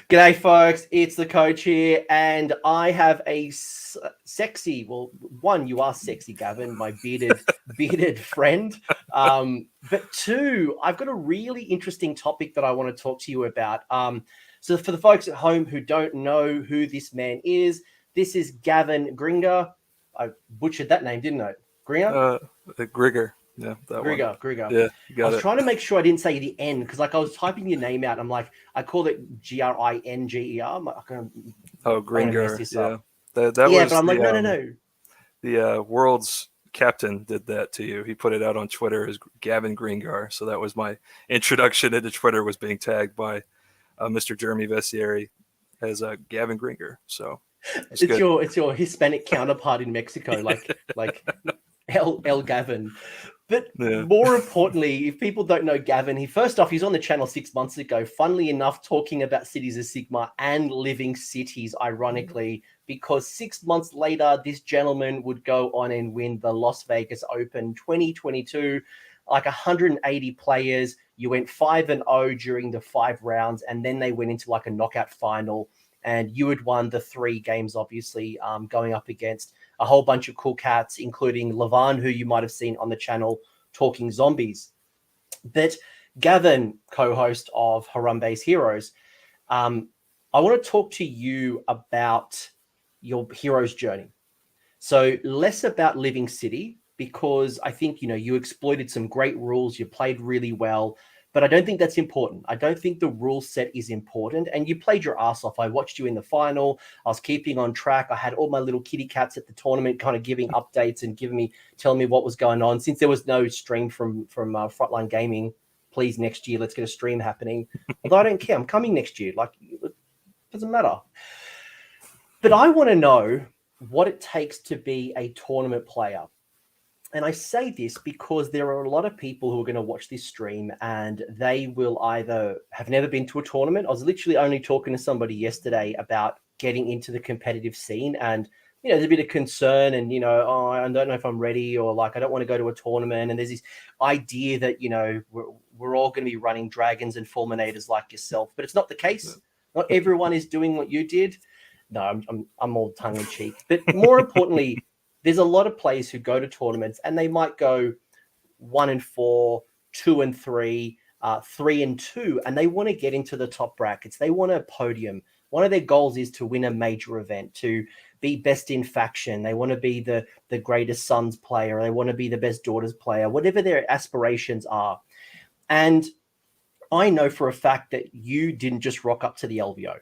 G'day, folks. It's the coach here, and I have a sexy. Well, one, you are sexy, Gavin, my bearded friend. But two, I've got a really interesting topic that I want to talk to you about. So for the folks at home who don't know who this man is, this is Gavin Grigar. I butchered that name, didn't I? Grigar. Yeah, that Grigar, one. Grigar. Yeah, you got I was trying to make sure I didn't say the N because, I was typing your name out. And I'm like, I called it Gringar. Grigar. Yeah, that yeah, was. but I'm like, no. The world's captain did that to you. He put it out on Twitter as Gavin Grigar. So that was my introduction into Twitter. Was being tagged by Mr. Jeremy Vestieri as Gavin Grigar. So it's your Hispanic counterpart in Mexico, like El Gavin. But more importantly, if people don't know Gavin, he's on the channel 6 months ago, funnily enough, talking about Cities of Sigmar and living cities, ironically, because 6 months later, this gentleman would go on and win the Las Vegas Open 2022, like 180 players. You went 5-0 during the 5 rounds, and then they went into like a knockout final, and you had won the 3 games, obviously, going up against a whole bunch of cool cats, including Levi, who you might have seen on the channel talking zombies. But Gavin, co-host of Harumbe's Heroes, I want to talk to you about your hero's journey. So less about Living City, because I think, you exploited some great rules. You played really well. But I don't think that's important. I don't think the rule set is important. And you played your ass off. I watched you in the final. I was keeping on track. I had all my little kitty cats at the tournament kind of giving updates and telling me what was going on. Since there was no stream from Frontline Gaming, please, next year, let's get a stream happening. Although I don't care. I'm coming next year. Like, it doesn't matter. But I want to know what it takes to be a tournament player. And I say this because there are a lot of people who are going to watch this stream and they will either have never been to a tournament. I was literally only talking to somebody yesterday about getting into the competitive scene, and, there's a bit of concern and, I don't know if I'm ready, or like, I don't want to go to a tournament. And there's this idea that, we're all going to be running dragons and fulminators like yourself, but it's not the case. Not everyone is doing what you did. No, I'm all tongue in cheek, but more importantly, there's a lot of players who go to tournaments and they might go 1-4, 2-3, 3-2, and they want to get into the top brackets. They want a podium. One of their goals is to win a major event, to be best in faction. They want to be the greatest sons player. They want to be the best daughters player, whatever their aspirations are. And I know for a fact that you didn't just rock up to the LVO.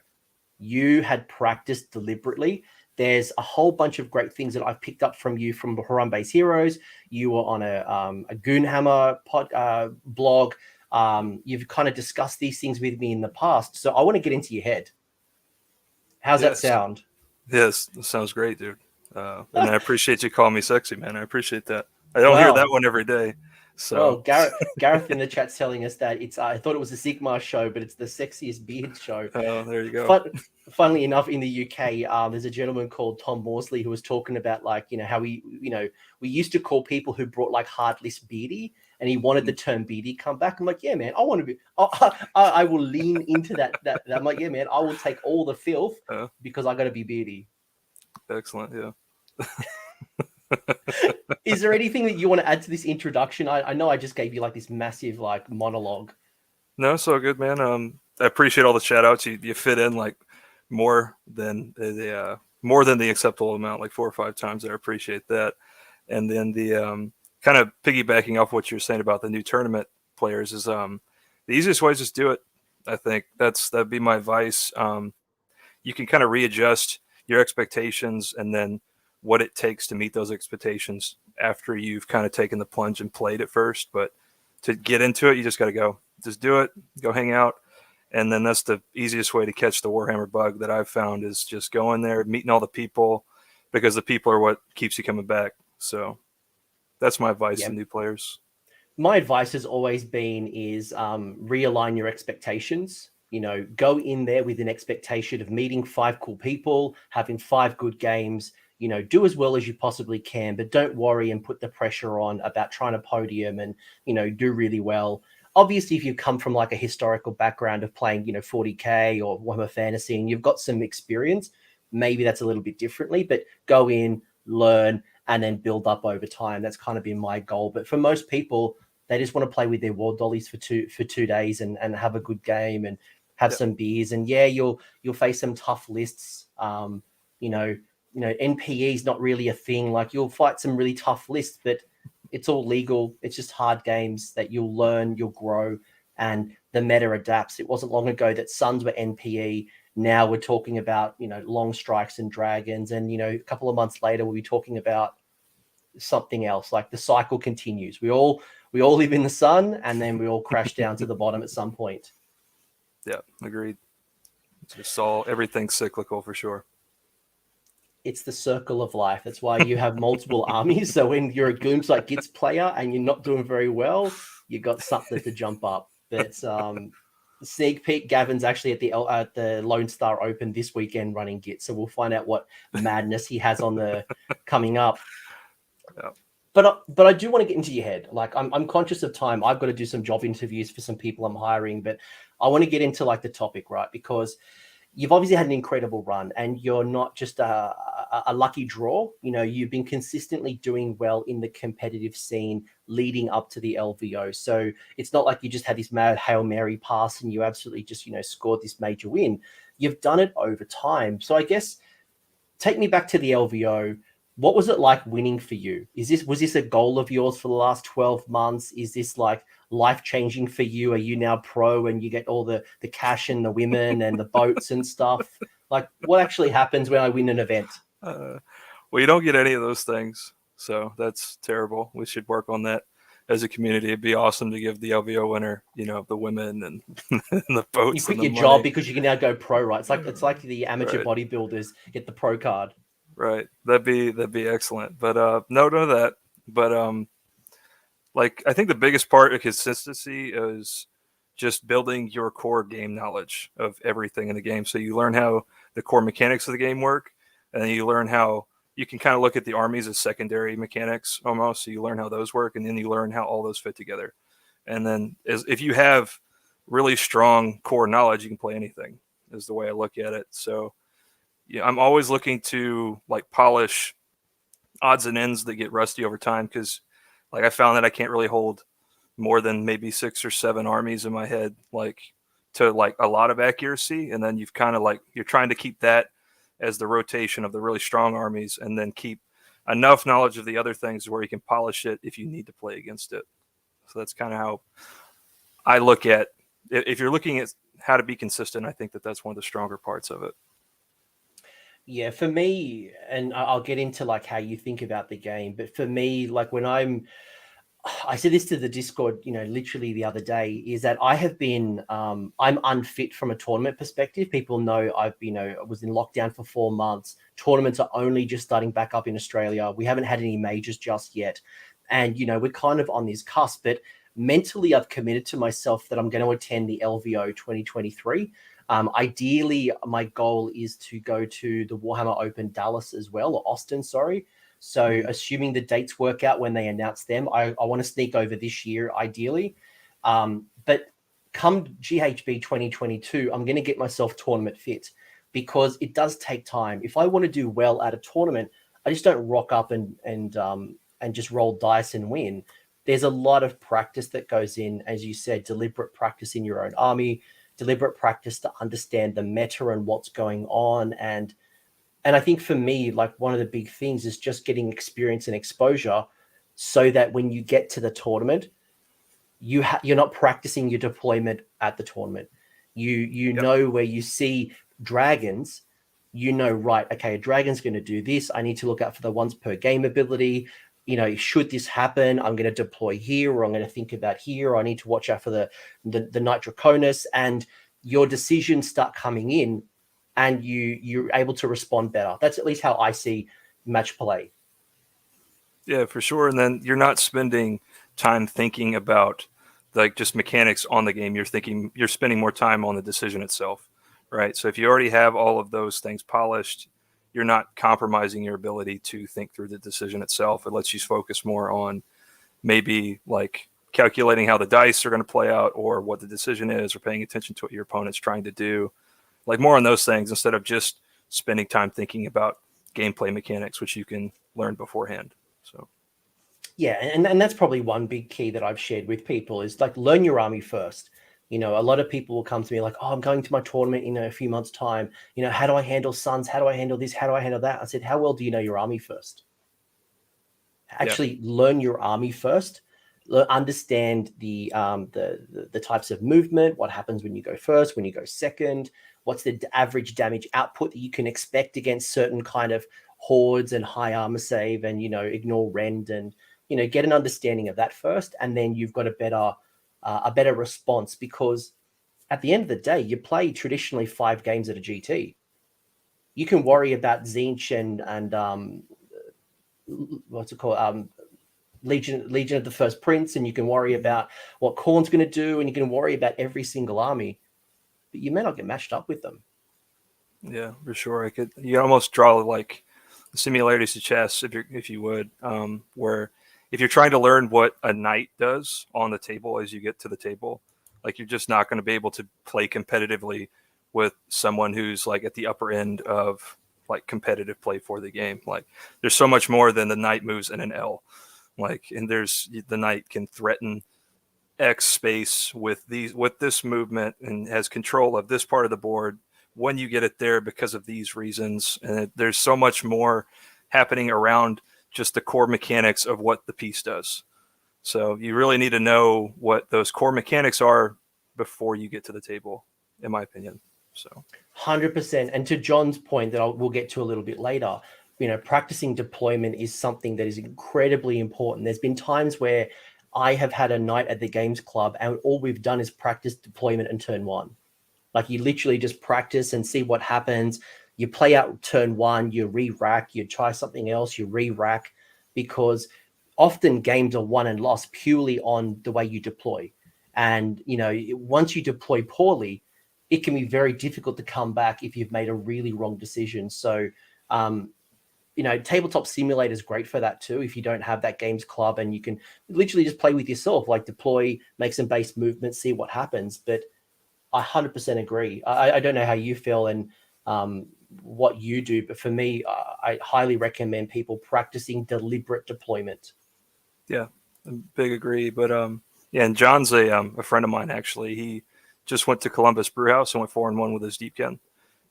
You had practiced deliberately. There's a whole bunch of great things that I've picked up from you from Harumbe's Heroes. You were on a Goonhammer blog. You've kind of discussed these things with me in the past. So I want to get into your head. How's that sound? Yes, that sounds great, dude. And I appreciate you calling me sexy, man. I appreciate that. I don't hear that one every day. So Gareth in the chat's telling us that it's I thought it was a Sigmar show, but it's the sexiest beard show. Oh, there you go. Funnily enough, in the UK, there's a gentleman called Tom Morsley who was talking about, like, how we used to call people who brought like hard list beardy, and he wanted the term beardy come back. I'm like, yeah, man, I want to be. I will lean into that. I'm like, yeah, man, I will take all the filth because I got to be beardy. Excellent, yeah. Is there anything that you want to add to this introduction? I know I just gave you like this massive like monologue. No, so good, man. I appreciate all the shout outs. You fit in like more than the acceptable amount, like 4 or 5 times. I appreciate that. And then the kind of piggybacking off what you're saying about the new tournament players is the easiest way is just do it. I think that'd be my advice. You can kind of readjust your expectations and then what it takes to meet those expectations after you've kind of taken the plunge and played it first. But to get into it, you just got to go. Just do it. Go hang out. And then that's the easiest way to catch the Warhammer bug that I've found is just going there, meeting all the people, because the people are what keeps you coming back. So that's my advice to new players. My advice has always been is realign your expectations. Go in there with an expectation of meeting 5 cool people, having 5 good games, do as well as you possibly can, but don't worry and put the pressure on about trying to podium and, do really well. obviously if you come from like a historical background of playing, 40K or Warhammer Fantasy and you've got some experience, maybe that's a little bit differently, but go in, learn, and then build up over time. That's kind of been my goal. But for most people, they just want to play with their war dollies for 2 days and have a good game and have some beers. And yeah, you'll face some tough lists. NPE is not really a thing. Like you'll fight some really tough lists, but it's all legal. It's just hard games that you'll learn, you'll grow, and the meta adapts. It wasn't long ago that Suns were NPE. Now we're talking about, long strikes and dragons. And, a couple of months later, we'll be talking about something else. Like the cycle continues. We all live in the sun and then we all crash down to the bottom at some point. Yeah, agreed. It's all everything's cyclical for sure. It's the circle of life. That's why you have multiple armies. So when you're a Gooms like Gits player and you're not doing very well, you got something to jump up. But sneak peek, Gavin's actually at the Lone Star Open this weekend running Gits. So we'll find out what madness he has on the coming up. Yeah. But I do want to get into your head. Like I'm conscious of time. I've got to do some job interviews for some people I'm hiring, but I want to get into like the topic, right? Because you've obviously had an incredible run and you're not just a lucky draw. You've been consistently doing well in the competitive scene leading up to the LVO. So it's not like you just had this mad Hail Mary pass and you absolutely just, scored this major win. You've done it over time. So I guess take me back to the LVO. What was it like winning for you? Was this a goal of yours for the last 12 months? Is this like life-changing for you? Are you now pro and you get all the cash and the women and the boats and stuff? Like what actually happens when I win an event? Well, you don't get any of those things. So that's terrible. We should work on that as a community. It'd be awesome to give the LVO winner, the women and, and the boats. You quit your job because you can now go pro, right? It's like the amateur bodybuilders get the pro card. Right. That'd be excellent. But no to that. But I think the biggest part of consistency is just building your core game knowledge of everything in the game. So you learn how the core mechanics of the game work, and then you learn how you can kind of look at the armies as secondary mechanics almost. So you learn how those work, and then you learn how all those fit together. And then if you have really strong core knowledge, you can play anything, is the way I look at it. So yeah, I'm always looking to polish odds and ends that get rusty over time, because I found that I can't really hold more than maybe 6 or 7 armies in my head to a lot of accuracy, and then you've kind of you're trying to keep that as the rotation of the really strong armies, and then keep enough knowledge of the other things where you can polish it if you need to play against it. So that's kind of how I look at if you're looking at how to be consistent. I think that's one of the stronger parts of it. Yeah, for me, and I'll get into how you think about the game, but for me, when I said this to the Discord, literally the other day, is that I have been, I'm unfit from a tournament perspective. People know I've been, I was in lockdown for 4 months. Tournaments are only just starting back up in Australia. We haven't had any majors just yet. And, we're kind of on this cusp, but mentally I've committed to myself that I'm going to attend the LVO 2023. Ideally, my goal is to go to the Warhammer Open Dallas as well, or Austin, sorry. So assuming the dates work out when they announce them, I want to sneak over this year, ideally. But come GHB 2022, I'm going to get myself tournament fit, because it does take time. If I want to do well at a tournament, I just don't rock up and just roll dice and win. There's a lot of practice that goes in, as you said, deliberate practice in your own army, deliberate practice to understand the meta and what's going on. And I think for me, one of the big things is just getting experience and exposure, so that when you get to the tournament, you're not practicing your deployment at the tournament. You know, where you see dragons, right, okay, a dragon's going to do this. I need to look out for the once per game ability. Should this happen, I'm going to deploy here, or I'm going to think about here, or I need to watch out for the Nitroconus, and your decisions start coming in, and you're able to respond better. That's at least how I see match play. Yeah, for sure. And then you're not spending time thinking about just mechanics on the game. You're spending more time on the decision itself, right? So if you already have all of those things polished, you're not compromising your ability to think through the decision itself. It lets you focus more on maybe calculating how the dice are going to play out or what the decision is, or paying attention to what your opponent's trying to do. Like more on those things instead of just spending time thinking about gameplay mechanics, which you can learn beforehand. So. Yeah, and that's probably one big key that I've shared with people is like learn your army first. You know, a lot of people will come to me like, oh, I'm going to my tournament in a few months' time. You know, how do I handle sons? How do I handle this? How do I handle that? I said, how well do you know your army first? Actually, learn your army first. Understand the types of movement, what happens when you go first, when you go second, what's the average damage output that you can expect against certain kind of hordes and high armor save, and, you know, ignore rend, and, you know, get an understanding of that first, and then you've got a better response, because at the end of the day, you play traditionally 5 games at a GT. You can worry about Zinch and what's it called? Legion of the First Prince, and you can worry about what Khorne's going to do, and you can worry about every single army, but you may not get matched up with them. Yeah, for sure. You almost draw like similarities to chess, if you would, where if you're trying to learn what a knight does on the table as you get to the table, like you're just not going to be able to play competitively with someone who's like at the upper end of like competitive play for the game. Like there's so much more than the knight moves in an L. Like, and the knight can threaten X space with this movement and has control of this part of the board when you get it there because of these reasons. And there's so much more happening around just the core mechanics of what the piece does. So you really need to know what those core mechanics are before you get to the table, in my opinion. So 100%. And to John's point that we'll get to a little bit later, you know, practicing deployment is something that is incredibly important. There's been times where I have had a night at the games club and all we've done is practice deployment in turn 1. Like you literally just practice and see what happens. You play out turn 1, you re-rack, you try something else, you re-rack, because often games are won and lost purely on the way you deploy. And, you know, once you deploy poorly, it can be very difficult to come back if you've made a really wrong decision. So, you know, Tabletop Simulator is great for that too. If you don't have that games club and you can literally just play with yourself, like deploy, make some base movements, see what happens. But I 100% agree. I don't know how you feel and what you do, but for me, I highly recommend people practicing deliberate deployment. Yeah, big agree. But yeah, and John's a friend of mine actually. He just went to Columbus Brewhouse and went 4-1 with his Deepkin.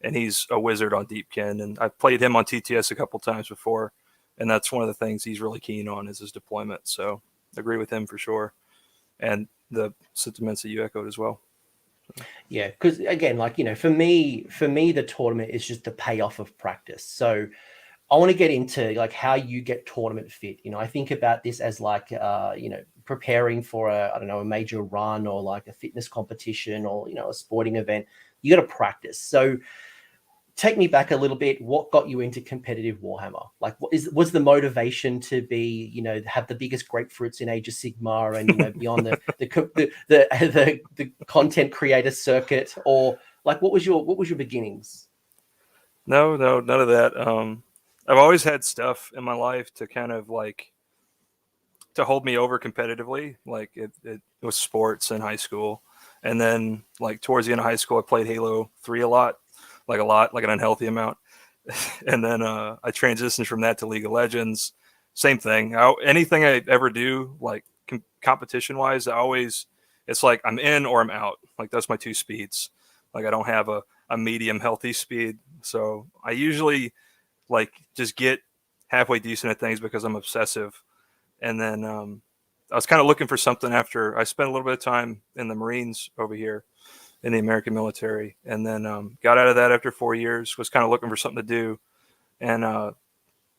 And he's a wizard on Deepkin. And I've played him on TTS a couple times before. And that's one of the things he's really keen on is his deployment. So I agree with him for sure. And the sentiments that you echoed as well. Yeah, because again, like, you know, for me, the tournament is just the payoff of practice. So I want to get into like how you get tournament fit. You know, I think about this as like, you know, preparing for a major run or like a fitness competition or, you know, a sporting event. You got to practice. So take me back a little bit. What got you into competitive Warhammer? Like, was the motivation to be, you know, have the biggest grapefruits in Age of Sigmar and, you know, beyond the content creator circuit, or like what was your beginnings? No, none of that. I've always had stuff in my life to kind of like to hold me over competitively. Like it was sports in high school, and then like towards the end of high school, I played Halo 3 a lot, like an unhealthy amount. And then I transitioned from that to League of Legends. Same thing. Anything I ever do, like competition wise, it's like I'm in or I'm out. Like that's my 2 speeds. Like I don't have a medium healthy speed. So I usually like just get halfway decent at things because I'm obsessive. And then I was kind of looking for something after I spent a little bit of time in the Marines over here in the American military, and then got out of that after 4 years, was kind of looking for something to do, and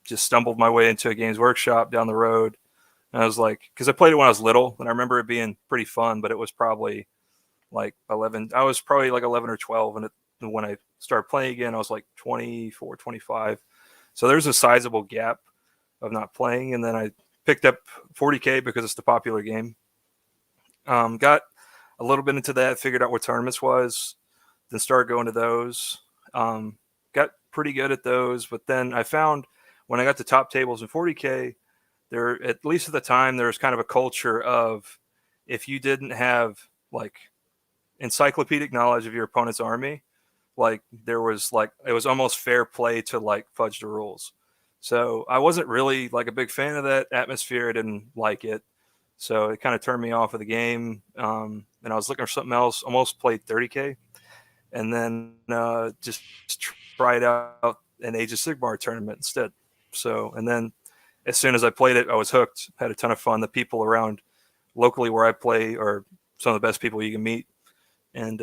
just stumbled my way into a Games Workshop down the road. And I was like, because I played it when I was little, and I remember it being pretty fun, but it was probably like 11. I was probably like 11 or 12, and when I started playing again, I was like 24, 25. So there's a sizable gap of not playing, and then I picked up 40K because it's the popular game. Got a little bit into that, figured out what tournaments was, then started going to those. Got pretty good at those, but then I found when I got to top tables in 40K, there, at least at the time, there was kind of a culture of if you didn't have like encyclopedic knowledge of your opponent's army, like there was like, it was almost fair play to like fudge the rules. So I wasn't really like a big fan of that atmosphere. I didn't like it. So it kind of turned me off of the game. And I was looking for something else, almost played 30K. And then just tried out an Age of Sigmar tournament instead. So, and then as soon as I played it, I was hooked, had a ton of fun. The people around locally where I play are some of the best people you can meet. And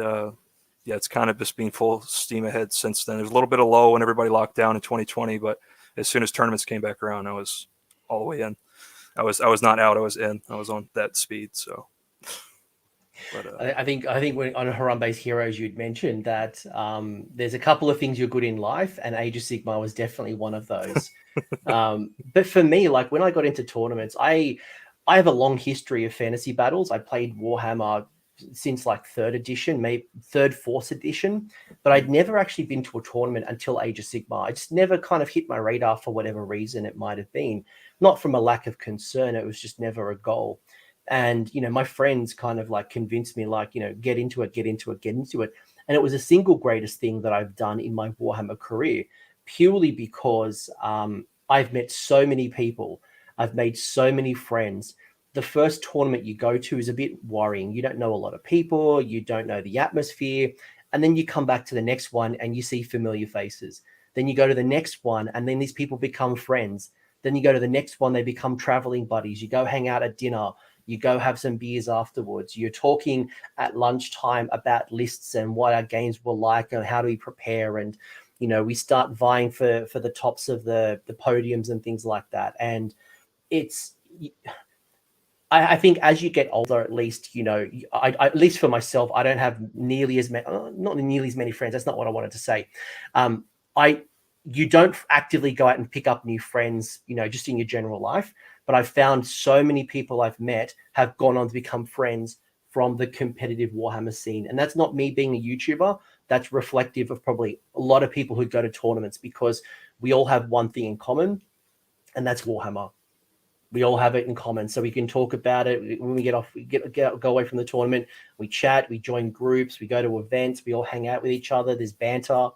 yeah, it's kind of just been full steam ahead since then. There's a little bit of low when everybody locked down in 2020, but as soon as tournaments came back around, I was all the way in. I was not out, I was in. I was on that speed, so. But, I think when on Harambe's Heroes, you'd mentioned that there's a couple of things you're good in life, and Age of Sigmar was definitely one of those. But for me, like when I got into tournaments, I have a long history of fantasy battles. I played Warhammer since like third edition, maybe third, fourth edition, but I'd never actually been to a tournament until Age of Sigmar. I just never kind of hit my radar for whatever reason it might have been. Not from a lack of concern, it was just never a goal. And, you know, my friends kind of like convinced me, like, you know, get into it. And it was the single greatest thing that I've done in my Warhammer career, purely because I've met so many people. I've made so many friends. The first tournament you go to is a bit worrying. You don't know a lot of people. You don't know the atmosphere. And then you come back to the next one and you see familiar faces. Then you go to the next one and then these people become friends. Then you go to the next one, they become traveling buddies. You go hang out at dinner. You go have some beers afterwards. You're talking at lunchtime about lists and what our games were like and how do we prepare. And, you know, we start vying for the tops of the podiums and things like that. And it's, I think as you get older, at least, you know, I at least for myself, I don't have nearly as many, not nearly as many friends. That's not what I wanted to say. You don't actively go out and pick up new friends, you know, just in your general life. But I've found so many people I've met have gone on to become friends from the competitive Warhammer scene. And that's not me being a YouTuber. That's reflective of probably a lot of people who go to tournaments, because we all have one thing in common, and that's Warhammer. We all have it in common. So we can talk about it when we get off, go away from the tournament. We chat, we join groups, we go to events, we all hang out with each other. There's banter.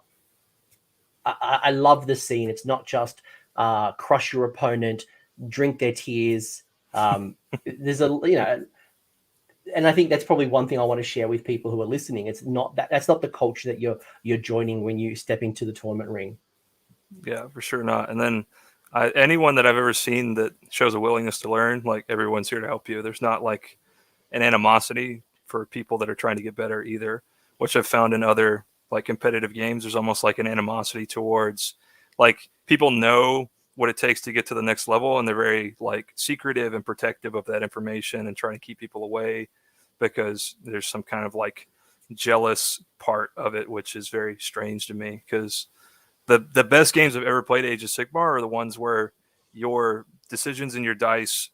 I love the scene. It's not just crush your opponent, drink their tears. There's a, you know, and I think that's probably one thing I want to share with people who are listening. It's not that's not the culture that you're joining when you step into the tournament ring. Yeah, for sure not. And then anyone that I've ever seen that shows a willingness to learn, like everyone's here to help you. There's not like an animosity for people that are trying to get better either, which I've found in other like competitive games. There's almost like an animosity towards, like, people know what it takes to get to the next level, and they're very like secretive and protective of that information and trying to keep people away because there's some kind of like jealous part of it, which is very strange to me, because the best games I've ever played Age of Sigmar are the ones where your decisions and your dice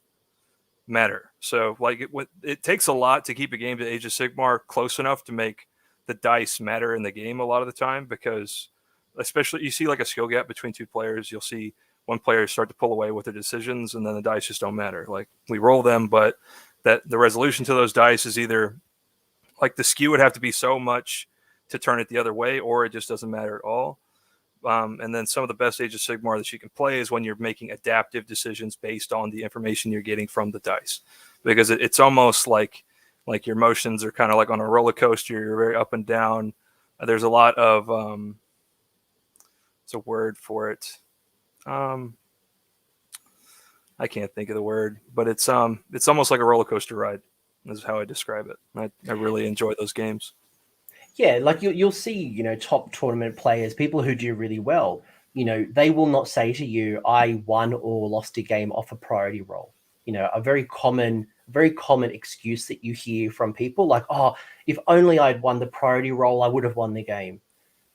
matter. So like it takes a lot to keep a game to Age of Sigmar close enough to make the dice matter in the game a lot of the time, because especially you see like a skill gap between two players. You'll see one player start to pull away with their decisions, and then the dice just don't matter. Like we roll them, but that the resolution to those dice is either like the skew would have to be so much to turn it the other way, or it just doesn't matter at all. And then some of the best Age of Sigmar that you can play is when you're making adaptive decisions based on the information you're getting from the dice, because it's almost like your emotions are kind of like on a roller coaster. You're very up and down. There's a lot of it's a word for it. I can't think of the word, but it's almost like a roller coaster ride. Is how I describe it. I really enjoy those games. Yeah, like you'll see, you know, top tournament players, people who do really well, you know, they will not say to you, I won or lost a game off a priority roll. You know, a very common excuse that you hear from people, like, oh, if only I'd won the priority roll, I would have won the game.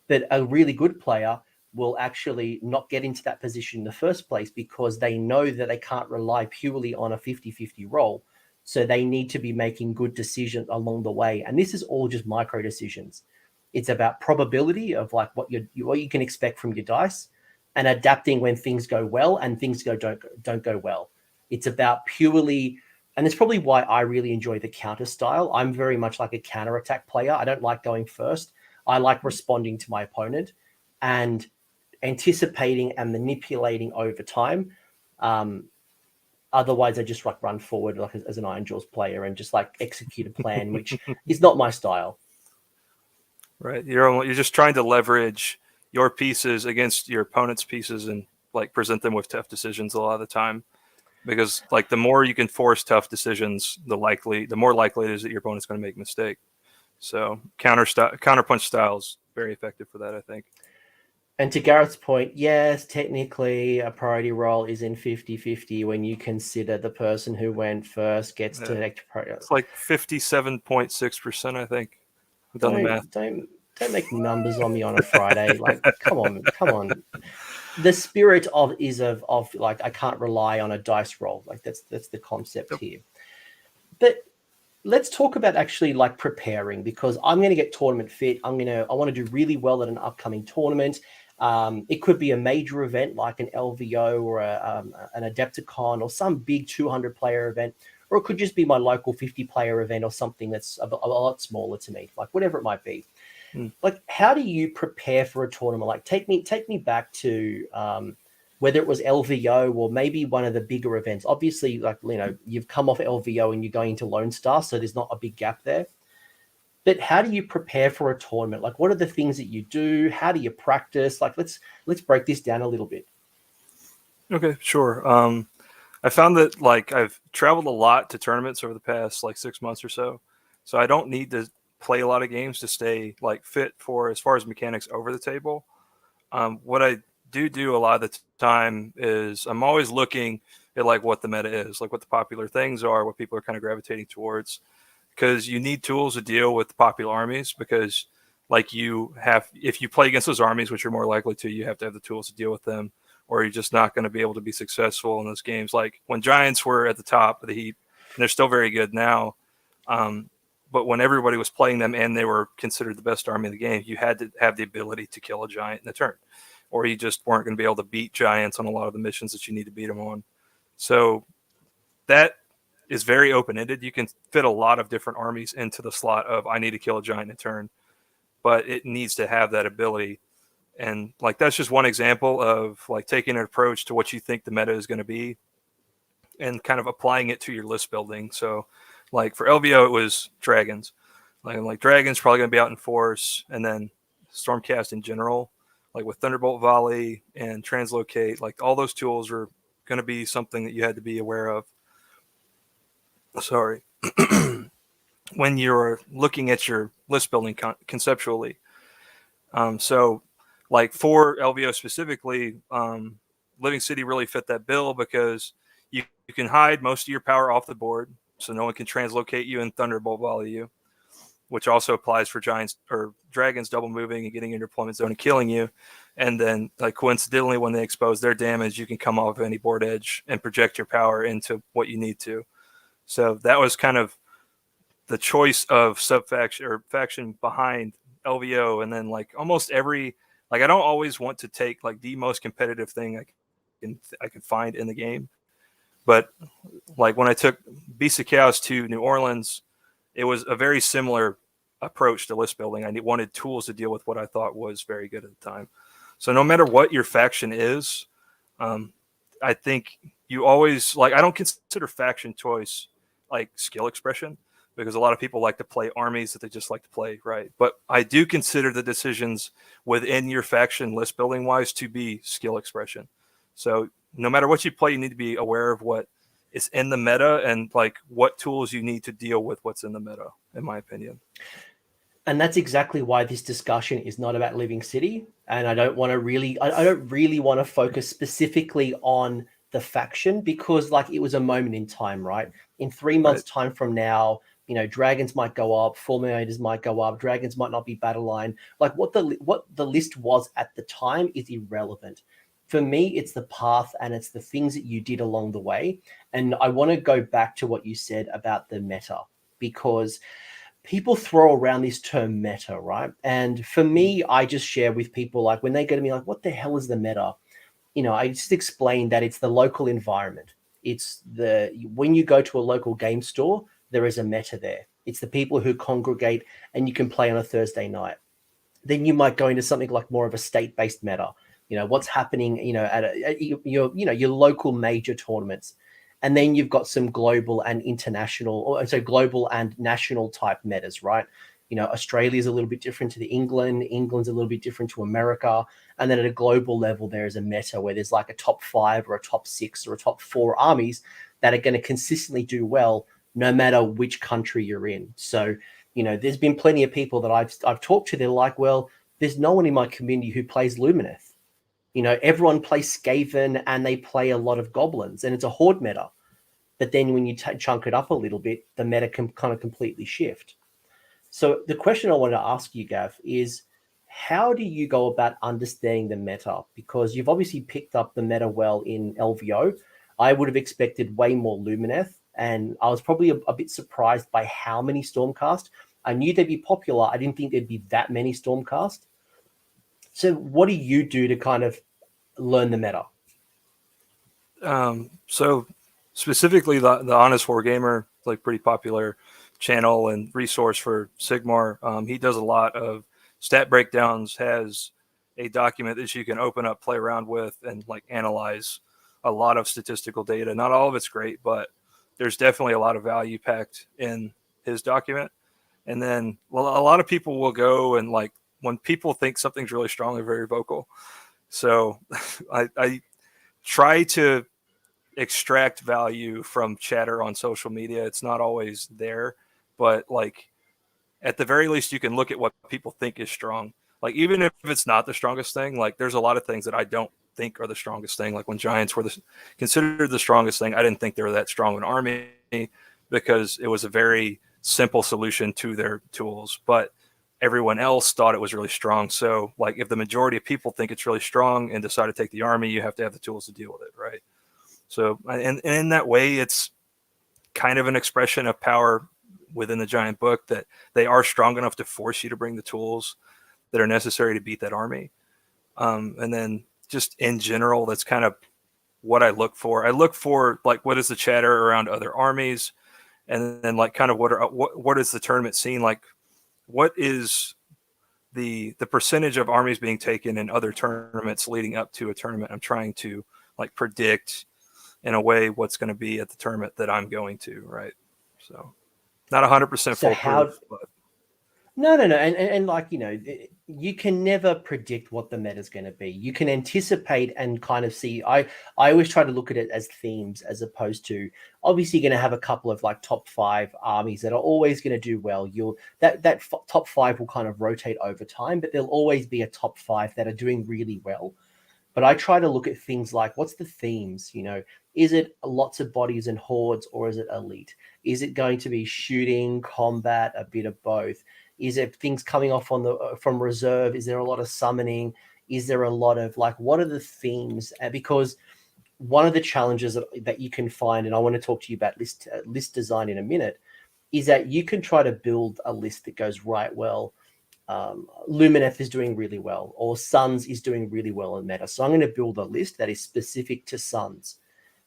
But a really good player will actually not get into that position in the first place, because they know that they can't rely purely on a 50-50 roll. So they need to be making good decisions along the way. And this is all just micro decisions. It's about probability of like what you can expect from your dice, and adapting when things go well and things don't go well. It's about purely And it's probably why I really enjoy the counter style. I'm very much like a counter attack player. I don't like going first. I like responding to my opponent and anticipating and manipulating over time. Otherwise, I just like run forward like as an Iron Jaws player and just like execute a plan, which is not my style. Right. You're just trying to leverage your pieces against your opponent's pieces and like present them with tough decisions a lot of the time. Because like the more you can force tough decisions, the more likely it is that your opponent's going to make a mistake. So counterpunch style is very effective for that, I think. And to Gareth's point, yes, technically a priority roll is in 50-50 when you consider the person who went first gets to extra priority. It's like 57.6%, I think. I've done the math. Don't make numbers on me on a Friday. Like, come on. The spirit of like I can't rely on a dice roll. Like that's the concept here. But let's talk about actually like preparing, because I'm going to get tournament fit. I want to do really well at an upcoming tournament. It could be a major event like an LVO or an Adepticon or some big 200 player event, or it could just be my local 50 player event or something that's a lot smaller to me, like whatever it might be. Like, how do you prepare for a tournament? Like, take me back to whether it was LVO or maybe one of the bigger events. Obviously, like, you've come off LVO and you're going into Lone Star, so there's not a big gap there. But how do you prepare for a tournament? Like, what are the things that you do? How do you practice? Like, let's break this down a little bit. Okay, sure. I found that like I've traveled a lot to tournaments over the past like 6 months or so. So I don't need to play a lot of games to stay like fit for as far as mechanics over the table. What I do a lot of the time is I'm always looking at like what the meta is, like what the popular things are, what people are kind of gravitating towards, because you need tools to deal with the popular armies, because like if you play against those armies, which you're more likely to, you have to have the tools to deal with them, or you're just not going to be able to be successful in those games. Like when Giants were at the top of the heap, and they're still very good now, but when everybody was playing them and they were considered the best army in the game, you had to have the ability to kill a giant in a turn, or you just weren't going to be able to beat giants on a lot of the missions that you need to beat them on. So that is very open-ended. You can fit a lot of different armies into the slot of I need to kill a giant in a turn, but it needs to have that ability. And like that's just one example of like taking an approach to what you think the meta is going to be and kind of applying it to your list building. So like for LVO, it was dragons. Like dragons probably going to be out in force, and then Stormcast in general, like with Thunderbolt Volley and Translocate, like all those tools are going to be something that you had to be aware of. Sorry. When you're looking at your list building conceptually. So like for LVO specifically, Living City really fit that bill because you can hide most of your power off the board, so no one can translocate you and Thunderbolt Volley you, which also applies for giants or dragons double moving and getting in your deployment zone and killing you. And then like coincidentally, when they expose their damage, you can come off any board edge and project your power into what you need to. So that was kind of the choice of sub-faction or faction behind LVO. And then like almost every, like I don't always want to take like the most competitive thing I can find in the game. But like when I took Beast of Chaos to New Orleans, it was a very similar approach to list building. I wanted tools to deal with what I thought was very good at the time. So no matter what your faction is, I think you always like, I don't consider faction choice like skill expression, because a lot of people like to play armies that they just like to play, right? But I do consider the decisions within your faction list building wise to be skill expression. So no matter what you play, you need to be aware of what is in the meta and like what tools you need to deal with what's in the meta, in my opinion. And that's exactly why this discussion is not about Living City. And I don't really want to focus specifically on the faction, because like it was a moment in time, right? In 3 months time from now, dragons might go up, fulminators might go up, dragons might not be battle line. Like what the list was at the time is irrelevant. For me, it's the path and it's the things that you did along the way. And I want to go back to what you said about the meta, because people throw around this term meta, right? And for me, I just share with people, like when they go to me like, what the hell is the meta? I just explain that it's the local environment. It's when you go to a local game store, there is a meta there. It's the people who congregate and you can play on a Thursday night. Then you might go into something like more of a state-based meta. What's happening, at your local major tournaments. And then you've got some global and international, or so global and national type metas, right? Australia's a little bit different to England's a little bit different to America. And then at a global level, there is a meta where there's like a top 5 or a top 6 or a top 4 armies that are going to consistently do well, no matter which country you're in. So, there's been plenty of people that I've talked to. They're like, well, there's no one in my community who plays Lumineth. Everyone plays Skaven and they play a lot of goblins, and it's a horde meta. But then when you chunk it up a little bit, the meta can kind of completely shift. So the question I want to ask you, Gav, is how do you go about understanding the meta? Because you've obviously picked up the meta well in LVO. I would have expected way more Lumineth, and I was probably a bit surprised by how many Stormcast. I knew they'd be popular. I didn't think there'd be that many Stormcast. So what do you do to kind of learn the meta? So specifically the Honest Wargamer, like pretty popular channel and resource for Sigmar. He does a lot of stat breakdowns, has a document that you can open up, play around with, and like analyze a lot of statistical data. Not all of it's great, but there's definitely a lot of value packed in his document. And then, well, a lot of people will go and like, when people think something's really strong, they're very vocal. So I try to extract value from chatter on social media. It's not always there, but like at the very least, you can look at what people think is strong. Like even if it's not the strongest thing, like there's a lot of things that I don't think are the strongest thing. Like when Giants were considered the strongest thing, I didn't think they were that strong an army because it was a very simple solution to their tools, but everyone else thought it was really strong. So like if the majority of people think it's really strong and decide to take the army, you have to have the tools to deal with it, right? So and in that way, it's kind of an expression of power within the giant book that they are strong enough to force you to bring the tools that are necessary to beat that army. And then just in general, that's kind of what I look for. I look for like what is the chatter around other armies, and then like kind of what is the tournament scene like? What is the percentage of armies being taken in other tournaments leading up to a tournament? I'm trying to like predict in a way what's going to be at the tournament that I'm going to, right? So not 100% foolproof, but No. And like, you can never predict what the meta is going to be. You can anticipate and kind of see. I always try to look at it as themes as opposed to obviously you're going to have a couple of like top 5 armies that are always going to do well. That top 5 will kind of rotate over time, but there'll always be a top 5 that are doing really well. But I try to look at things like what's the themes, is it lots of bodies and hordes or is it elite? Is it going to be shooting, combat, a bit of both? Is it things coming off from reserve? Is there a lot of summoning? Is there a lot of like, what are the themes? Because one of the challenges that you can find, and I want to talk to you about list design in a minute, is that you can try to build a list that goes right. Well, Lumineth is doing really well, or Suns is doing really well in meta. So I'm going to build a list that is specific to Suns.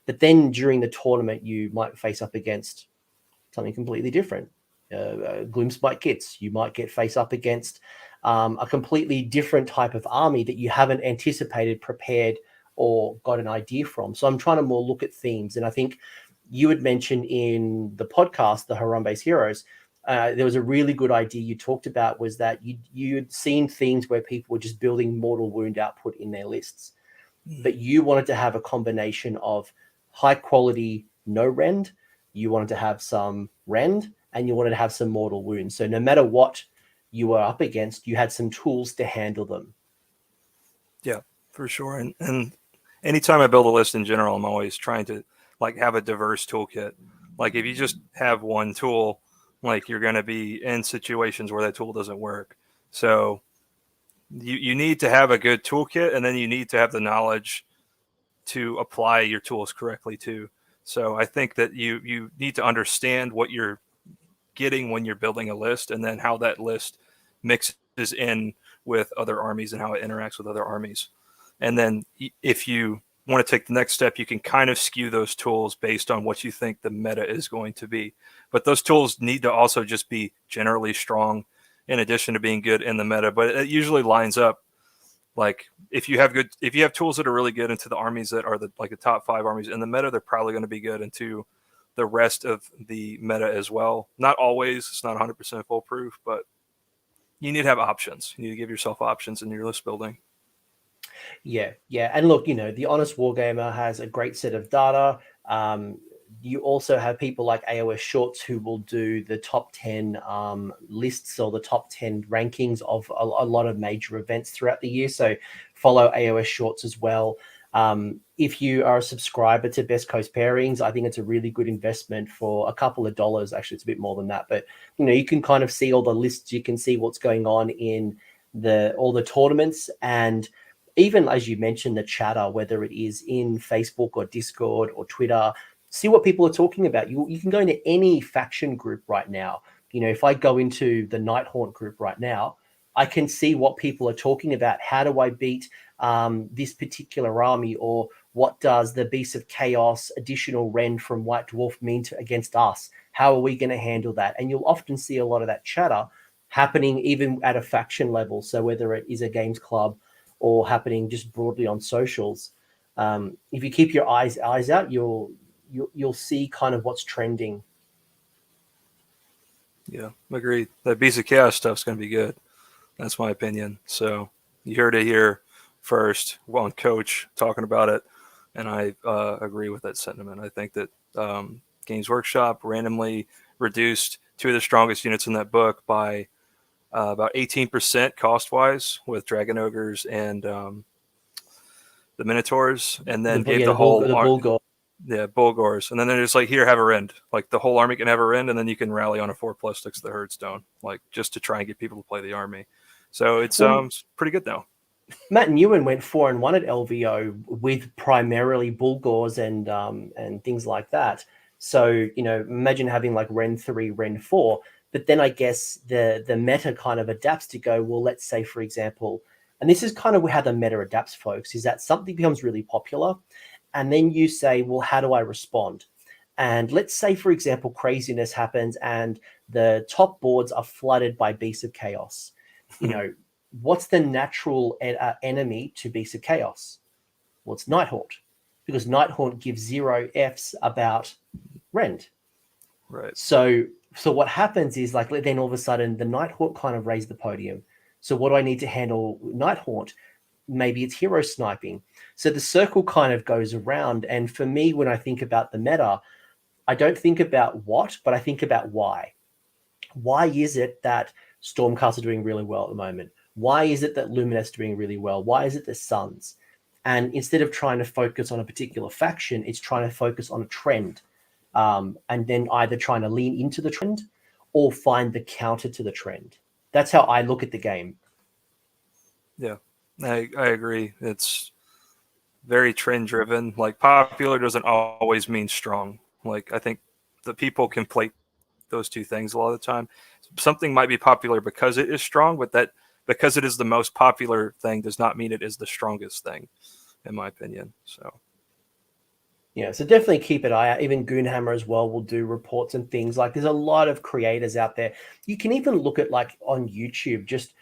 But then during the tournament, you might face up against something completely different. Gloomspite kits. You might get face up against a completely different type of army that you haven't anticipated, prepared, or got an idea from. So I'm trying to more look at themes. And I think you had mentioned in the podcast, the Harambe's Heroes, there was a really good idea you talked about was that you'd seen themes where people were just building mortal wound output in their lists. But you wanted to have a combination of high quality, no rend. You wanted to have some rend, and you wanted to have some mortal wounds. So no matter what you were up against, you had some tools to handle them. Yeah, for sure. And anytime I build a list in general, I'm always trying to like have a diverse toolkit. Like if you just have one tool, like you're going to be in situations where that tool doesn't work. So you need to have a good toolkit, and then you need to have the knowledge to apply your tools correctly too. So I think that you need to understand what you're getting when you're building a list, and then how that list mixes in with other armies and how it interacts with other armies. And then if you want to take the next step, you can kind of skew those tools based on what you think the meta is going to be. But those tools need to also just be generally strong in addition to being good in the meta. But it usually lines up. Like if you have tools that are really good into the armies that are the top 5 armies in the meta, they're probably going to be good into the rest of the meta as well. Not always, it's not 100% foolproof, but you need to have options. You need to give yourself options in your list building. Yeah. And look, the Honest Wargamer has a great set of data. You also have people like AOS Shorts who will do the top 10 lists or the top 10 rankings of a lot of major events throughout the year. So follow AOS Shorts as well. If you are a subscriber to Best Coast Pairings, I think it's a really good investment for a couple of dollars. Actually, it's a bit more than that. But, you can kind of see all the lists. You can see what's going on in all the tournaments. And even, as you mentioned, the chatter, whether it is in Facebook or Discord or Twitter, see what people are talking about. You can go into any faction group right now. If I go into the Nighthaunt group right now, I can see what people are talking about. How do I beat this particular army? Or what does the Beast of Chaos additional rend from White Dwarf mean against us? How are we going to handle that? And you'll often see a lot of that chatter happening even at a faction level. So whether it is a games club or happening just broadly on socials, if you keep your eyes out, you'll see kind of what's trending. Yeah, agreed. That Beast of Chaos stuff's going to be good. That's my opinion. So you heard it here first on Coach talking about it, and I agree with that sentiment. I think that Games Workshop randomly reduced 2 of the strongest units in that book by about 18% cost-wise with Dragon Ogres and the Minotaurs, and then gave the whole... Bulgor. Yeah, Bulgors. And then they're just like, here, have a rend. Like the whole army can have a rend, and then you can rally on a 4+ sticks to the Herdstone, like just to try and get people to play the army. So it's pretty good now. Matt Newen went 4-1 at LVO with primarily Bulgors and things like that. So, imagine having like Rend 3, Rend 4, but then I guess the meta kind of adapts to go, well, let's say, for example, and this is kind of how the meta adapts, folks, is that something becomes really popular. And then you say, well, how do I respond? And let's say, for example, craziness happens and the top boards are flooded by Beasts of Chaos. What's the natural enemy to Beasts of Chaos? Well, it's Nighthaunt, because Nighthaunt gives 0 Fs about Rend. Right. So what happens is, like, then all of a sudden the Nighthaunt kind of raised the podium. So what do I need to handle Nighthaunt? Maybe it's hero sniping. So the circle kind of goes around. And for me, when I think about the meta, I don't think about what, but I think about why. Why is it that Stormcast are doing really well at the moment? Why is it that Luminous are doing really well? Why is it the Suns? And instead of trying to focus on a particular faction, it's trying to focus on a trend. And then either trying to lean into the trend or find the counter to the trend. That's how I look at the game. Yeah. I agree. It's very trend driven. Like, popular doesn't always mean strong. Like, I think the people conflate those two things a lot of the time. Something might be popular because it is strong, but that because it is the most popular thing does not mean it is the strongest thing, in my opinion. So definitely keep an eye out. Even Goonhammer as well will do reports and things. Like, there's a lot of creators out there. You can even look at, like, on YouTube, just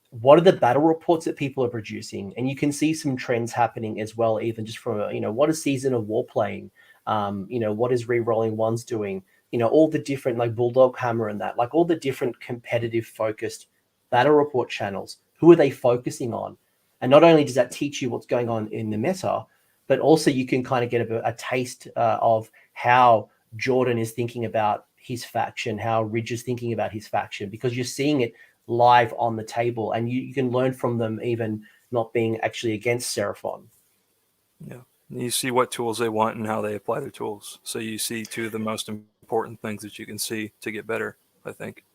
what are the battle reports that people are producing, and you can see some trends happening as well, even just from what is Season of War playing, what is Rerolling Ones doing, all the different, like, Bulldog Hammer and that, like, all the different competitive focused battle report channels. Who are they focusing on? And not only does that teach you what's going on in the meta, but also you can kind of get a taste of how Jordan is thinking about his faction, how Ridge is thinking about his faction, because you're seeing it live on the table, and you can learn from them, even not being actually against Seraphon. Yeah, you see what tools they want and how they apply their tools. So you see 2 of the most important things that you can see to get better, I think.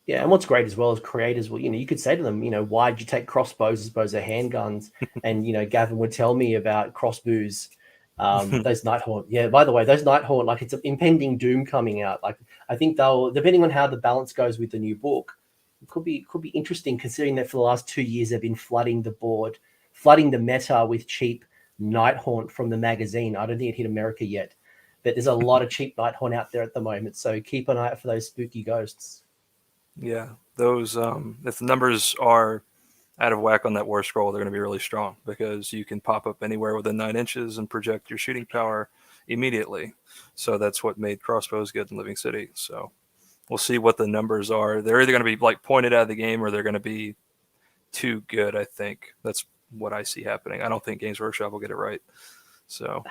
Yeah, and what's great as well as creators, well, you could say to them, why did you take crossbows as opposed to handguns? And Gavin would tell me about crossbows. Those Nighthaunt. Yeah, by the way, those Nighthaunt, like, it's an impending doom coming out. Like, I think they'll, depending on how the balance goes with the new book, it could be interesting, considering that for the last 2 years they've been flooding the board, flooding the meta with cheap Nighthaunt from the magazine. I don't think it hit America yet, but there's a lot of cheap Nighthaunt out there at the moment. So keep an eye out for those spooky ghosts. Yeah, those if the numbers are out of whack on that war scroll, they're going to be really strong because you can pop up anywhere within 9 inches and project your shooting power immediately. So that's what made crossbows good in Living City. So we'll see what the numbers are. They're either going to be like pointed out of the game or they're going to be too good. I think that's what I see happening. I don't think Games Workshop will get it right. So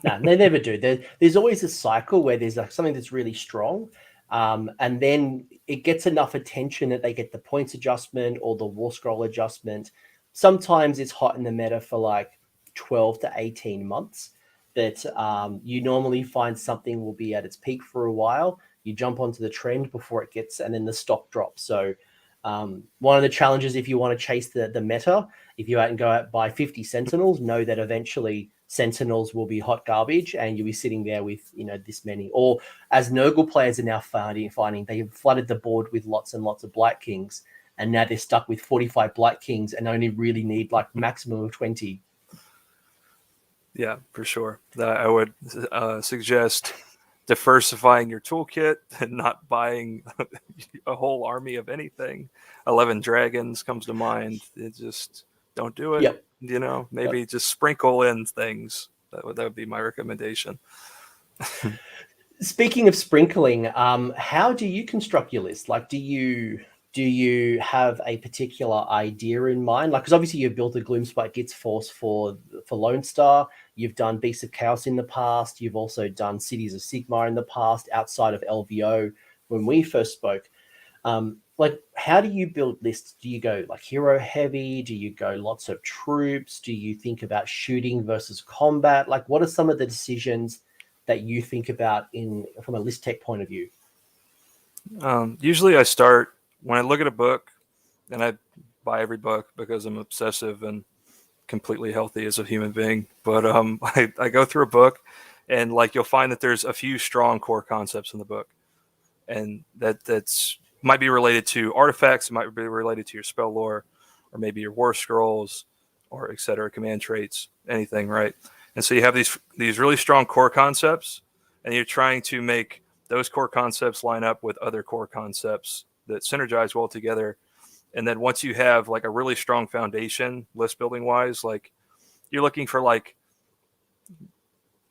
no, they never do. There's always a cycle where there's like something that's really strong. And then it gets enough attention that they get the points adjustment or the war scroll adjustment. Sometimes it's hot in the meta for like 12 to 18 months. That you normally find something will be at its peak for a while. You jump onto the trend before it gets, and then the stock drops. So one of the challenges, if you want to chase the meta, if you go out buy 50 Sentinels, know that eventually Sentinels will be hot garbage and you'll be sitting there with, this many. Or as Nurgle players are now finding they've flooded the board with lots and lots of Blight Kings, and now they're stuck with 45 Blight Kings and only really need like maximum of 20. Yeah, for sure. I would suggest diversifying your toolkit and not buying a whole army of anything. 11 dragons comes to mind. It just don't do it. Yep. Maybe just sprinkle in things. That would be my recommendation. Speaking of sprinkling, how do you construct your list? Like, do you have a particular idea in mind? Like, because obviously you've built a Gloomspite Gitz force for Lone Star. You've done Beasts of Chaos in the past. You've also done Cities of Sigmar in the past, outside of LVO when we first spoke. Like, how do you build lists? Do you go like hero heavy? Do you go lots of troops? Do you think about shooting versus combat? Like, what are some of the decisions that you think about from a list tech point of view? Usually I start when I look at a book, and I buy every book because I'm obsessive and completely healthy as a human being. But I go through a book, and like you'll find that there's a few strong core concepts in the book, and that's might be related to artifacts, it might be related to your spell lore, or maybe your war scrolls, or etc. Command traits, anything, right? And so you have these really strong core concepts, and you're trying to make those core concepts line up with other core concepts that synergize well together. And then once you have like a really strong foundation list building wise, like you're looking for like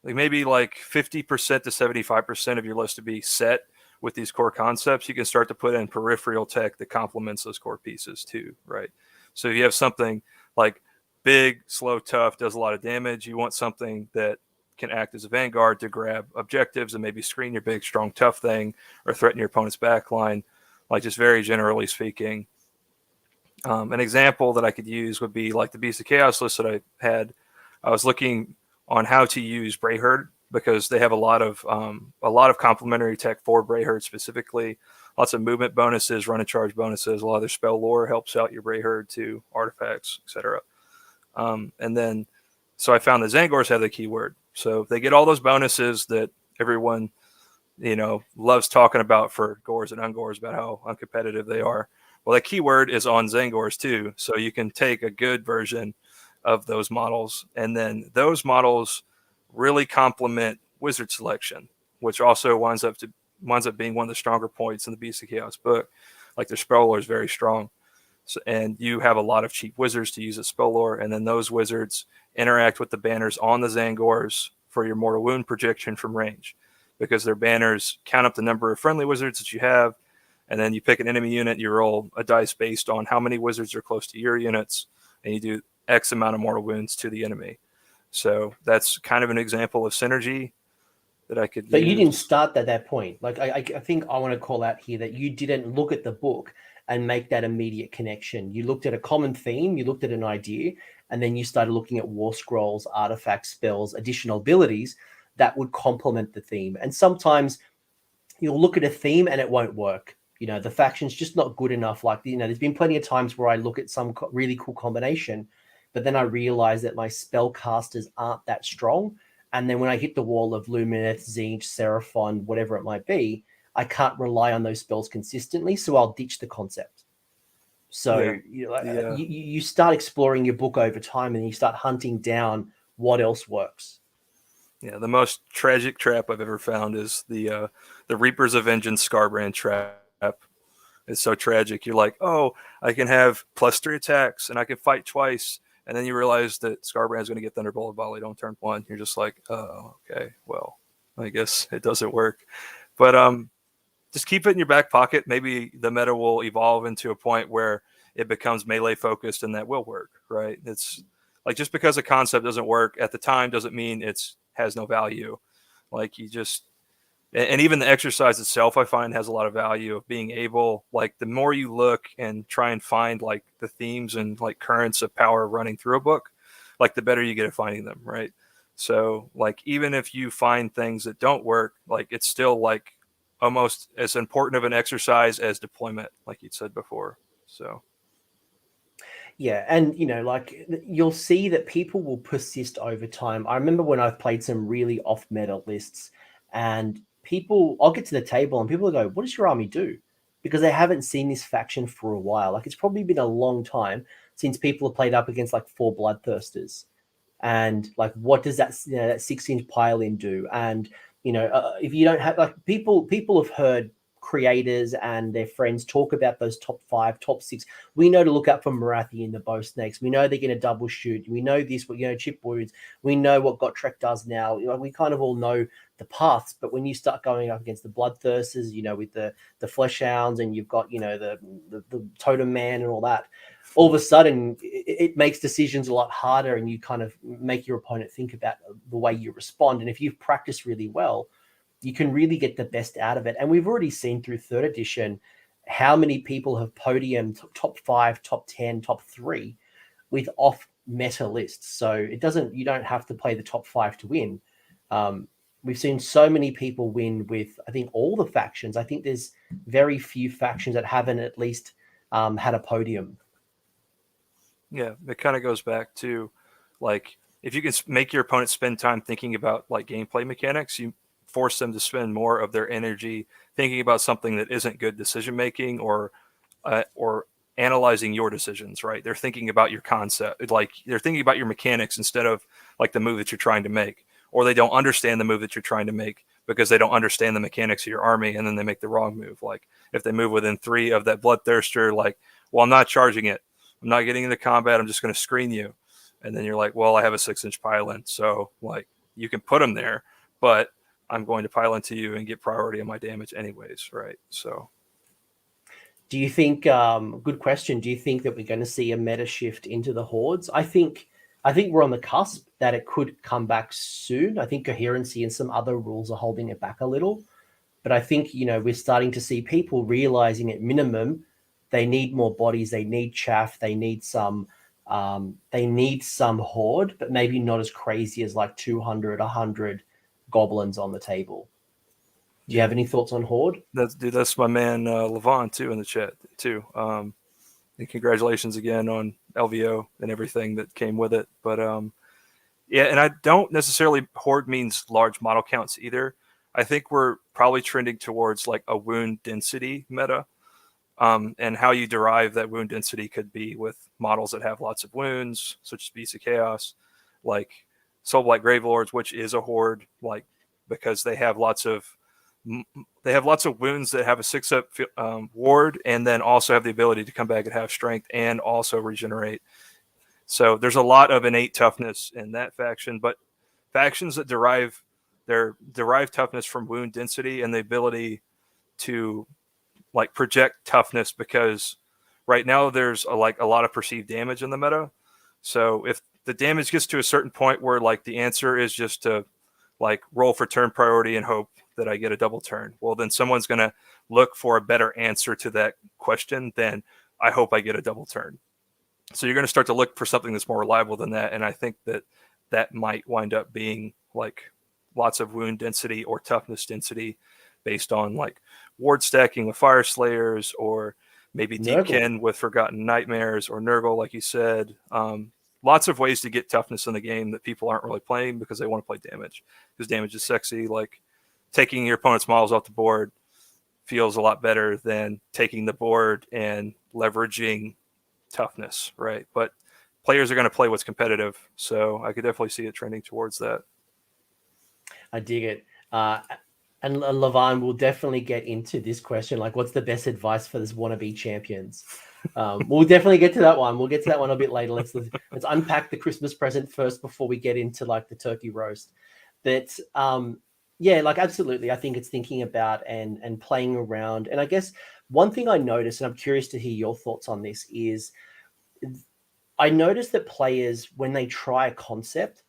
maybe like 50% to 75% of your list to be set with these core concepts, you can start to put in peripheral tech that complements those core pieces too, right? So if you have something like big, slow, tough, does a lot of damage, you want something that can act as a vanguard to grab objectives and maybe screen your big, strong, tough thing or threaten your opponent's backline, like just very generally speaking. An example that I could use would be like the Beast of Chaos list that I had. I was looking on how to use Brayherd because they have a lot of complementary tech for Brayherd specifically. Lots of movement bonuses, run and charge bonuses. A lot of their spell lore helps out your Brayherd to artifacts, etc. And then, so I found the Zangors have the keyword. So they get all those bonuses that everyone, loves talking about for Gores and Ungores about how uncompetitive they are. Well, that keyword is on Zangors too. So you can take a good version of those models, and then those models really complement wizard selection, which also winds up being one of the stronger points in the Beast of Chaos book. Like their spell lore is very strong. So, and you have a lot of cheap wizards to use as spell lore, and then those wizards interact with the banners on the Zangors for your mortal wound projection from range, because their banners count up the number of friendly wizards that you have, and then you pick an enemy unit, you roll a dice based on how many wizards are close to your units, and you do X amount of mortal wounds to the enemy. So that's kind of an example of synergy that I could But use. you didn't start at that point. Like I think I want to call out here that you didn't look at the book and make that immediate connection. You looked at a common theme, you looked at an idea, and then you started looking at war scrolls, artifacts, spells, additional abilities that would complement the theme. And sometimes you'll look at a theme and it won't work. The faction's just not good enough. Like, there's been plenty of times where I look at some really cool combination, but then I realize that my spellcasters aren't that strong. And then when I hit the wall of Lumineth, Zinj, Seraphon, whatever it might be, I can't rely on those spells consistently, so I'll ditch the concept. So you start exploring your book over time, and you start hunting down what else works. Yeah, the most tragic trap I've ever found is the Reapers of Vengeance Scarbrand trap. It's so tragic. You're like, oh, I can have +3 attacks and I can fight twice, and then you realize that Scarbrand's going to get Thunderbolt volleyed on turn 1. You're just like, oh, okay, well, I guess it doesn't work. But just keep it in your back pocket. Maybe the meta will evolve into a point where it becomes melee focused, and that will work, right? It's like, just because a concept doesn't work at the time doesn't mean it's has no value. Like, you just, and even the exercise itself, I find, has a lot of value of being able, like, the more you look and try and find like the themes and like currents of power running through a book, like, the better you get at finding them, right? So like, even if you find things that don't work, like, it's still like almost as important of an exercise as deployment, like you'd said before. So yeah, and like, you'll see that people will persist over time. I remember when I've played some really off meta lists, and I'll get to the table and people will go, what does your army do? Because they haven't seen this faction for a while. Like, it's probably been a long time since people have played up against like 4 Bloodthirsters. And like, what does that, that 6-inch pile-in do? And if you don't have, like, people have heard creators and their friends talk about those top 5, top 6. We know to look out for Marathi and the Bow Snakes. We know they're going to double shoot. We know this, chip wounds. We know what Gotrek does now. We kind of all know the paths. But when you start going up against the Bloodthirsters, with the Fleshhounds, and you've got the Totem Man and all that, all of a sudden it makes decisions a lot harder, and you kind of make your opponent think about the way you respond. And if you've practiced really well, you can really get the best out of it. And we've already seen through 3rd edition how many people have podiumed top 5, top 10, top 3 with off meta lists. So you don't have to play the top 5 to win. We've seen so many people win with, I think, all the factions. I think there's very few factions that haven't at least had a podium. Yeah, it kind of goes back to, like, if you can make your opponent spend time thinking about like gameplay mechanics, you force them to spend more of their energy thinking about something that isn't good decision making or analyzing your decisions, right? They're thinking about your concept, like they're thinking about your mechanics instead of like the move that you're trying to make, or they don't understand the move that you're trying to make because they don't understand the mechanics of your army, and then they make the wrong move. Like, if they move within 3 of that Bloodthirster, like, well, I'm not charging it, I'm not getting into combat, I'm just going to screen you. And then you're like, well, I have a 6-inch pile-in, so like, you can put them there, but I'm going to pile into you and get priority on my damage anyways, right? So do you think, good question, do you think that we're going to see a meta shift into the hordes? I think we're on the cusp that it could come back soon. I think coherency and some other rules are holding it back a little. But I think, we're starting to see people realizing at minimum they need more bodies, they need chaff, they need some horde, but maybe not as crazy as like 200, 100 goblins on the table. Do you have any thoughts on horde? That's my man Levon too in the chat too. And congratulations again on LVO and everything that came with it. But yeah, and I don't necessarily horde means large model counts either. I think we're probably trending towards like a wound density meta. And how you derive that wound density could be with models that have lots of wounds, such as Beasts of Chaos, like Soulblight Gravelords, which is a horde, like, because they have lots of wounds that have a 6-up ward, and then also have the ability to come back at half strength and also regenerate. So there's a lot of innate toughness in that faction, but factions that derive toughness from wound density and the ability to like project toughness, because right now there's a lot of perceived damage in the meta. So if the damage gets to a certain point where like the answer is just to like roll for turn priority and hope that I get a double turn, well, then someone's going to look for a better answer to that question than I hope I get a double turn. So you're going to start to look for something that's more reliable than that. And I think that might wind up being like lots of wound density or toughness density based on like ward stacking with Fire Slayers, or maybe Deepkin with Forgotten Nightmares, or Nurgle, like you said. Lots of ways to get toughness in the game that people aren't really playing because they want to play damage, because damage is sexy. Like, taking your opponent's models off the board feels a lot better than taking the board and leveraging toughness, right? But players are going to play what's competitive. So I could definitely see it trending towards that. I dig it. And Levine will definitely get into this question, like what's the best advice for this wannabe champions? We'll definitely get to that one. We'll get to that one a bit later. Let's unpack the Christmas present first before we get into like the turkey roast. But yeah, like absolutely. I think it's thinking about and playing around. And I guess one thing I noticed, and I'm curious to hear your thoughts on this, is I noticed that players, when they try a concept,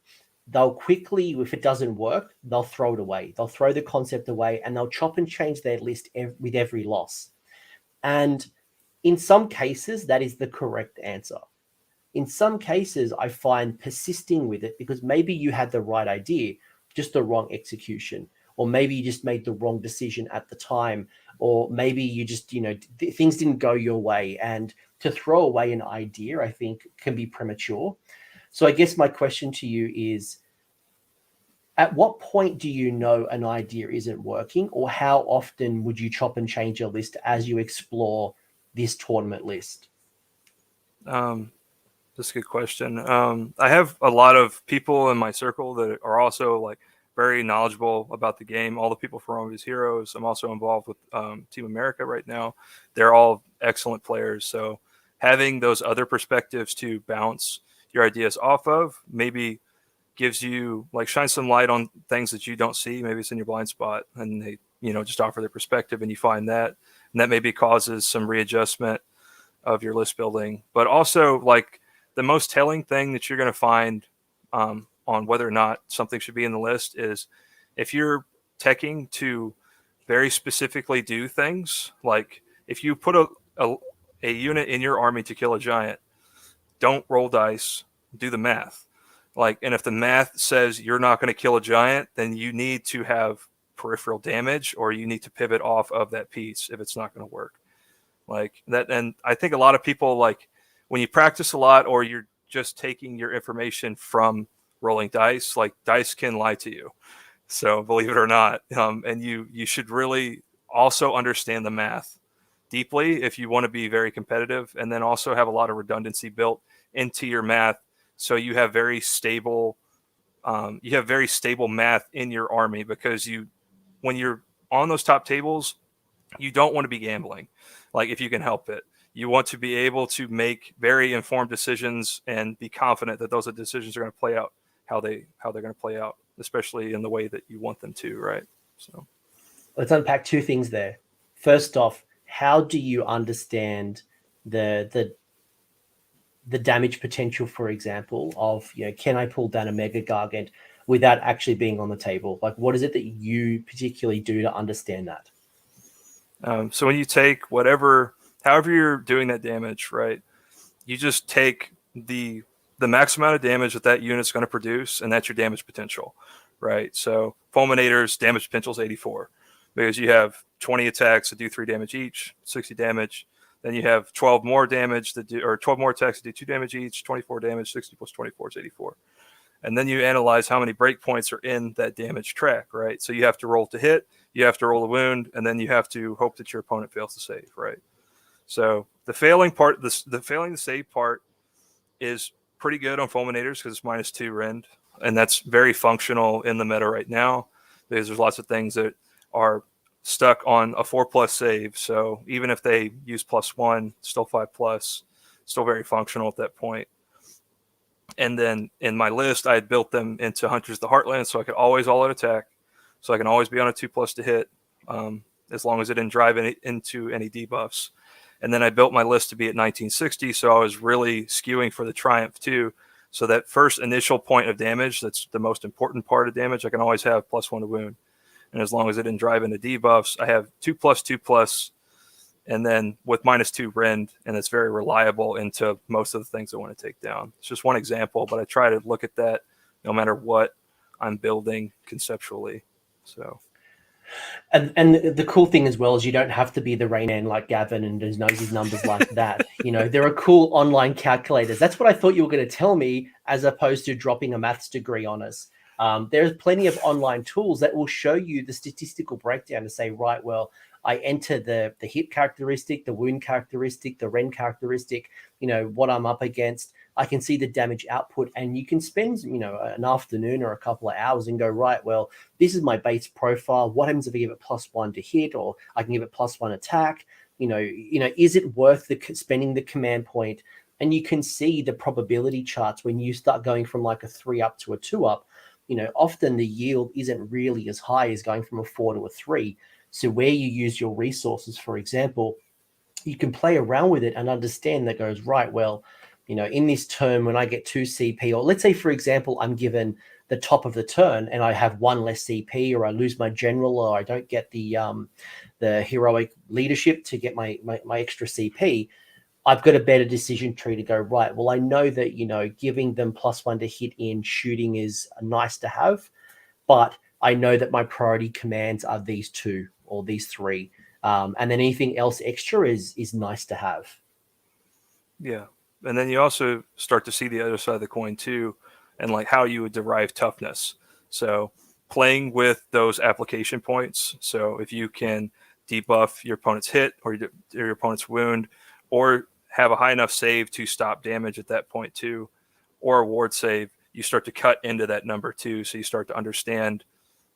they'll quickly, if it doesn't work, they'll throw it away. They'll throw the concept away and they'll chop and change their list with every loss. And in some cases, that is the correct answer. In some cases, I find persisting with it because maybe you had the right idea, just the wrong execution, or maybe you just made the wrong decision at the time, or maybe you just, things didn't go your way. And to throw away an idea, I think, can be premature. So I guess my question to you is, at what point do you know an idea isn't working, or how often would you chop and change your list as you explore this tournament list? That's a good question. I have a lot of people in my circle that are also like very knowledgeable about the game. All the people from Rory's Heroes. I'm also involved with Team America right now. They're all excellent players. So having those other perspectives to bounce your ideas off of maybe gives you like shine some light on things that you don't see. Maybe it's in your blind spot, and they just offer their perspective, and you find that, and that maybe causes some readjustment of your list building. But also, like, the most telling thing that you're going to find on whether or not something should be in the list is if you're teching to very specifically do things. Like if you put a unit in your army to kill a giant, don't roll dice, do the math. Like, and if the math says you're not going to kill a giant, then you need to have peripheral damage, or you need to pivot off of that piece if it's not going to work. Like that. And I think a lot of people, like, when you practice a lot, or you're just taking your information from rolling dice, like dice can lie to you. So believe it or not. And you should really also understand the math deeply if you want to be very competitive, and then also have a lot of redundancy built into your math. So you have very stable math in your army, because when you're on those top tables, you don't want to be gambling. Like, if you can help it, you want to be able to make very informed decisions and be confident that those decisions are going to play out how they're going to play out, especially in the way that you want them to. Right. So let's unpack two things there. First off, how do you understand the damage potential, for example, of, can I pull down a Mega Gargant without actually being on the table? Like, what is it that you particularly do to understand that? So when you take however you're doing that damage, right, you just take the max amount of damage that unit's going to produce, and that's your damage potential, right? So Fulminator's damage potential is 84, because you have 20 attacks that do 3 damage each, 60 damage. Then you have 12 more damage or 12 more attacks that do 2 damage each, 24 damage, 60 plus 24 is 84. And then you analyze how many breakpoints are in that damage track, right? So you have to roll to hit, you have to roll a wound, and then you have to hope that your opponent fails to save, right? So the failing to save part is pretty good on Fulminators because it's -2 rend, and that's very functional in the meta right now, because there's lots of things that are stuck on a 4+ save. So even if they use +1, still 5+, still very functional at that point. And then in my list, I had built them into Hunters of the Heartland, so I could always all-out attack. So I can always be on a 2+ to hit, as long as it didn't drive into any debuffs. And then I built my list to be at 1960, so I was really skewing for the Triumph too. So that first initial point of damage, that's the most important part of damage, I can always have +1 to wound. And as long as it didn't drive into debuffs, I have 2+, 2+, and then with -2 rend, and it's very reliable into most of the things I want to take down. It's just one example, but I try to look at that no matter what I'm building conceptually. So, and the cool thing as well is you don't have to be the Rain Man like Gavin and just knows his numbers like that. There are cool online calculators. That's what I thought you were going to tell me, as opposed to dropping a maths degree on us. There's plenty of online tools that will show you the statistical breakdown to say, right, well, I enter the hit characteristic, the wound characteristic, the rend characteristic, what I'm up against. I can see the damage output, and you can spend, an afternoon or a couple of hours and go, right, well, this is my base profile. What happens if I give it +1 to hit, or I can give it +1 attack? Is it worth spending the command point? And you can see the probability charts when you start going from like a 3 up to a 2 up. Often the yield isn't really as high as going from a 4 to a 3. So where you use your resources, for example, you can play around with it and understand that goes, right, well, in this turn, when I get 2 CP, or let's say, for example, I'm given the top of the turn and I have 1 less CP, or I lose my general, or I don't get the heroic leadership to get my extra CP, I've got a better decision tree to go, right, well, I know that, giving them +1 to hit in shooting is nice to have, but I know that my priority commands are these 2 or these 3. And then anything else extra is nice to have. Yeah. And then you also start to see the other side of the coin too, and like how you would derive toughness. So playing with those application points. So if you can debuff your opponent's hit or your opponent's wound, or have a high enough save to stop damage at that point too, or a ward save, you start to cut into that number too. So you start to understand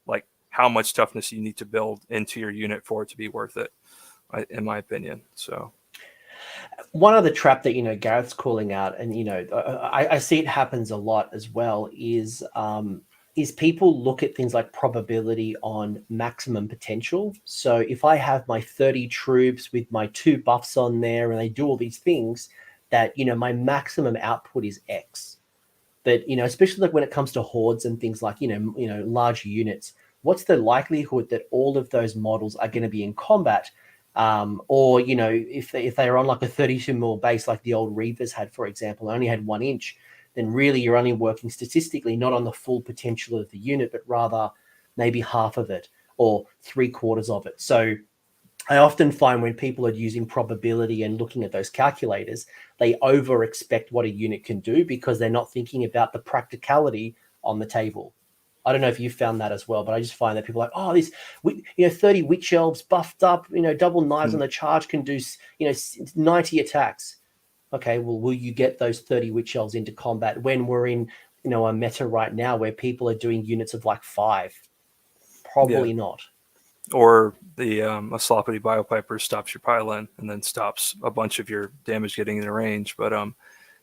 like how much toughness you need to build into your unit for it to be worth it, in my opinion. So one other trap that, Gareth's calling out, and, I see it happens a lot as well, is people look at things like probability on maximum potential. So if I have my 30 troops with my 2 buffs on there and they do all these things, that, my maximum output is X. But, especially like when it comes to hordes and things like, larger units, what's the likelihood that all of those models are going to be in combat? Or, if they're on like a 32 mil base, like the old Reavers had, for example, only had 1 inch, then really you're only working statistically, not on the full potential of the unit, but rather maybe half of it or 3/4 of it. So I often find when people are using probability and looking at those calculators, they over expect what a unit can do because they're not thinking about the practicality on the table. I don't know if you found that as well, but I just find that people are like, oh, this, 30 witch elves buffed up, double knives on the charge can do, 90 attacks. Okay, well, will you get those 30 witch elves into combat when we're in, a meta right now where people are doing units of like 5? Probably not. Or the a sloppity biopiper stops your pylon and then stops a bunch of your damage getting in range. But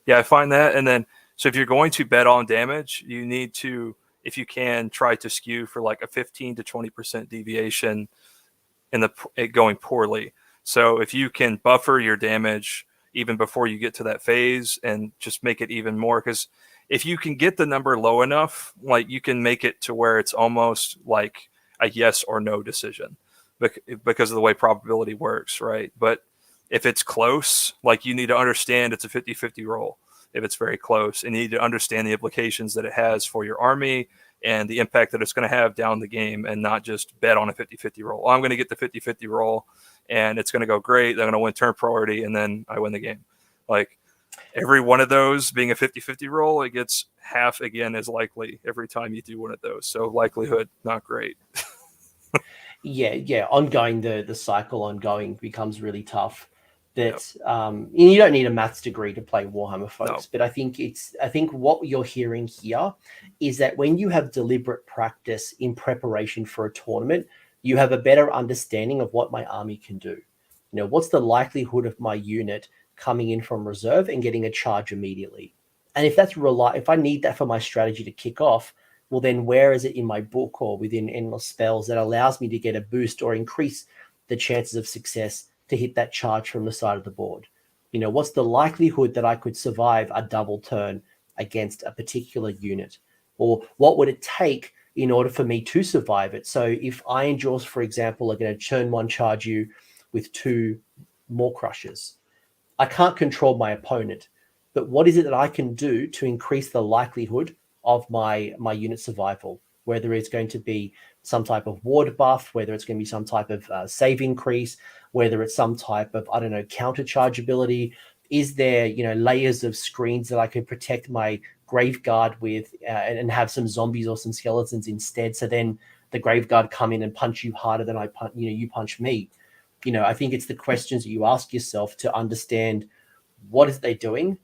yeah, I find that. And then, so if you're going to bet on damage, you need to, if you can, try to skew for like a 15 to 20% deviation in it going poorly. So if you can buffer your damage even before you get to that phase and just make it even more, because if you can get the number low enough, like you can make it to where it's almost like a yes or no decision because of the way probability works, right? But if it's close, like you need to understand it's a 50-50 roll. If it's very close, and you need to understand the implications that it has for your army and the impact that it's going to have down the game, and not just bet on a 50-50 roll. I'm going to get the 50-50 roll and it's going to go great. They're going to win turn priority and then I win the game. Like every one of those being a 50-50 roll, it gets half again as likely every time you do one of those. So likelihood, not great. Yeah. Ongoing, the cycle ongoing becomes really tough. That you don't need a maths degree to play Warhammer, folks. No. But I think what you're hearing here is that when you have deliberate practice in preparation for a tournament, you have a better understanding of what my army can do. What's the likelihood of my unit coming in from reserve and getting a charge immediately? And if if I need that for my strategy to kick off, well, then where is it in my book or within Endless Spells that allows me to get a boost or increase the chances of success to hit that charge from the side of the board? What's the likelihood that I could survive a double turn against a particular unit? Or what would it take in order for me to survive it? So if Iron Jaws, for example, are going to turn 1 charge you with 2 Maw Crushers, I can't control my opponent, but what is it that I can do to increase the likelihood of my unit survival? Whether it's going to be some type of ward buff, whether it's going to be some type of save increase, whether it's some type of, counter charge ability. Is there, layers of screens that I could protect my Grave Guard with and have some zombies or some skeletons instead? So then the Grave Guard come in and punch you harder than you punch me. I think it's the questions that you ask yourself to understand what is they doing,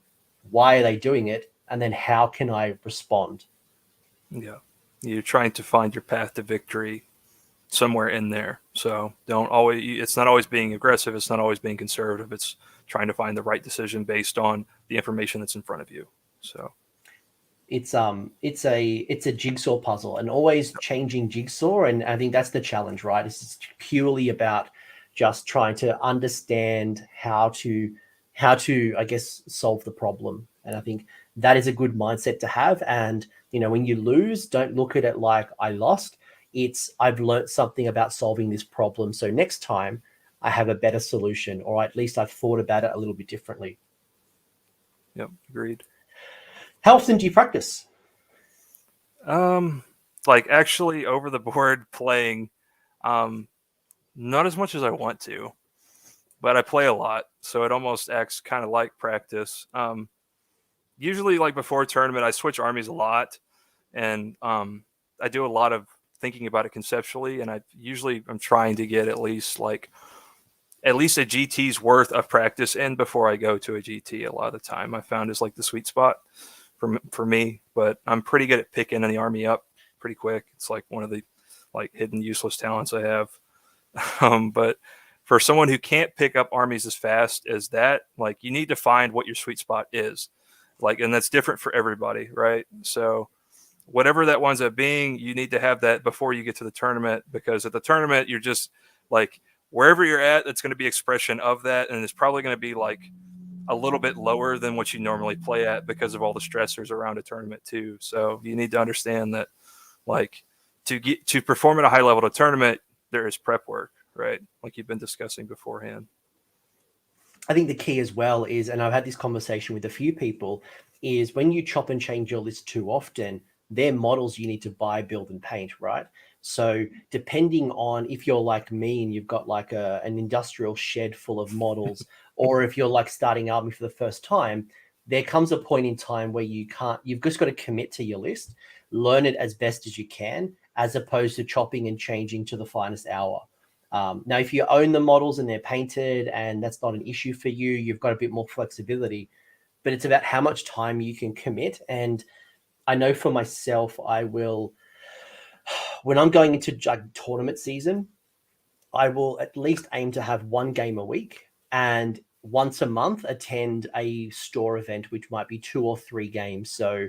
why are they doing it, and then how can I respond? Yeah, you're trying to find your path to victory somewhere in there. So it's not always being aggressive. It's not always being conservative. It's trying to find the right decision based on the information that's in front of you. So it's a jigsaw puzzle, and always changing jigsaw. And I think that's the challenge, right? It's purely about just trying to understand how to, I guess, solve the problem. And I think that is a good mindset to have. And, when you lose, don't look at it like I lost. It's I've learned something about solving this problem. So next time I have a better solution, or at least I've thought about it a little bit differently. Yep, agreed. How often do you practice? Like actually over the board playing, not as much as I want to, but I play a lot. So it almost acts kind of like practice. Usually like before a tournament, I switch armies a lot, and I do a lot of thinking about it conceptually, and I'm trying to get at least a GT's worth of practice in before I go to a GT. A lot of the time I found is like the sweet spot for me, but I'm pretty good at picking the army up pretty quick. It's like one of the hidden useless talents I have. But for someone who can't pick up armies as fast as that, you need to find what your sweet spot is, and that's different for everybody, right? So whatever that winds up being, you need to have that before you get to the tournament, because at the tournament, you're just wherever you're at, it's going to be expression of that. And it's probably going to be a little bit lower than what you normally play at because of all the stressors around a tournament too. So you need to understand that to perform at a high level of tournament, there is prep work, right? Like you've been discussing beforehand. I think the key as well is, and I've had this conversation with a few people, is when you chop and change your list too often, they're models you need to buy, build, and paint, right? So depending on if you're like me and you've got an industrial shed full of models, or if you're starting army for the first time, there comes a point in time where you've just got to commit to your list, learn it as best as you can, as opposed to chopping and changing to the finest hour. Now, if you own the models and they're painted and that's not an issue for you, you've got a bit more flexibility, but it's about how much time you can commit. And I know for myself, I will, when I'm going into tournament season, I will at least aim to have one game a week, and once a month attend a store event, which might be 2 or 3 games. So,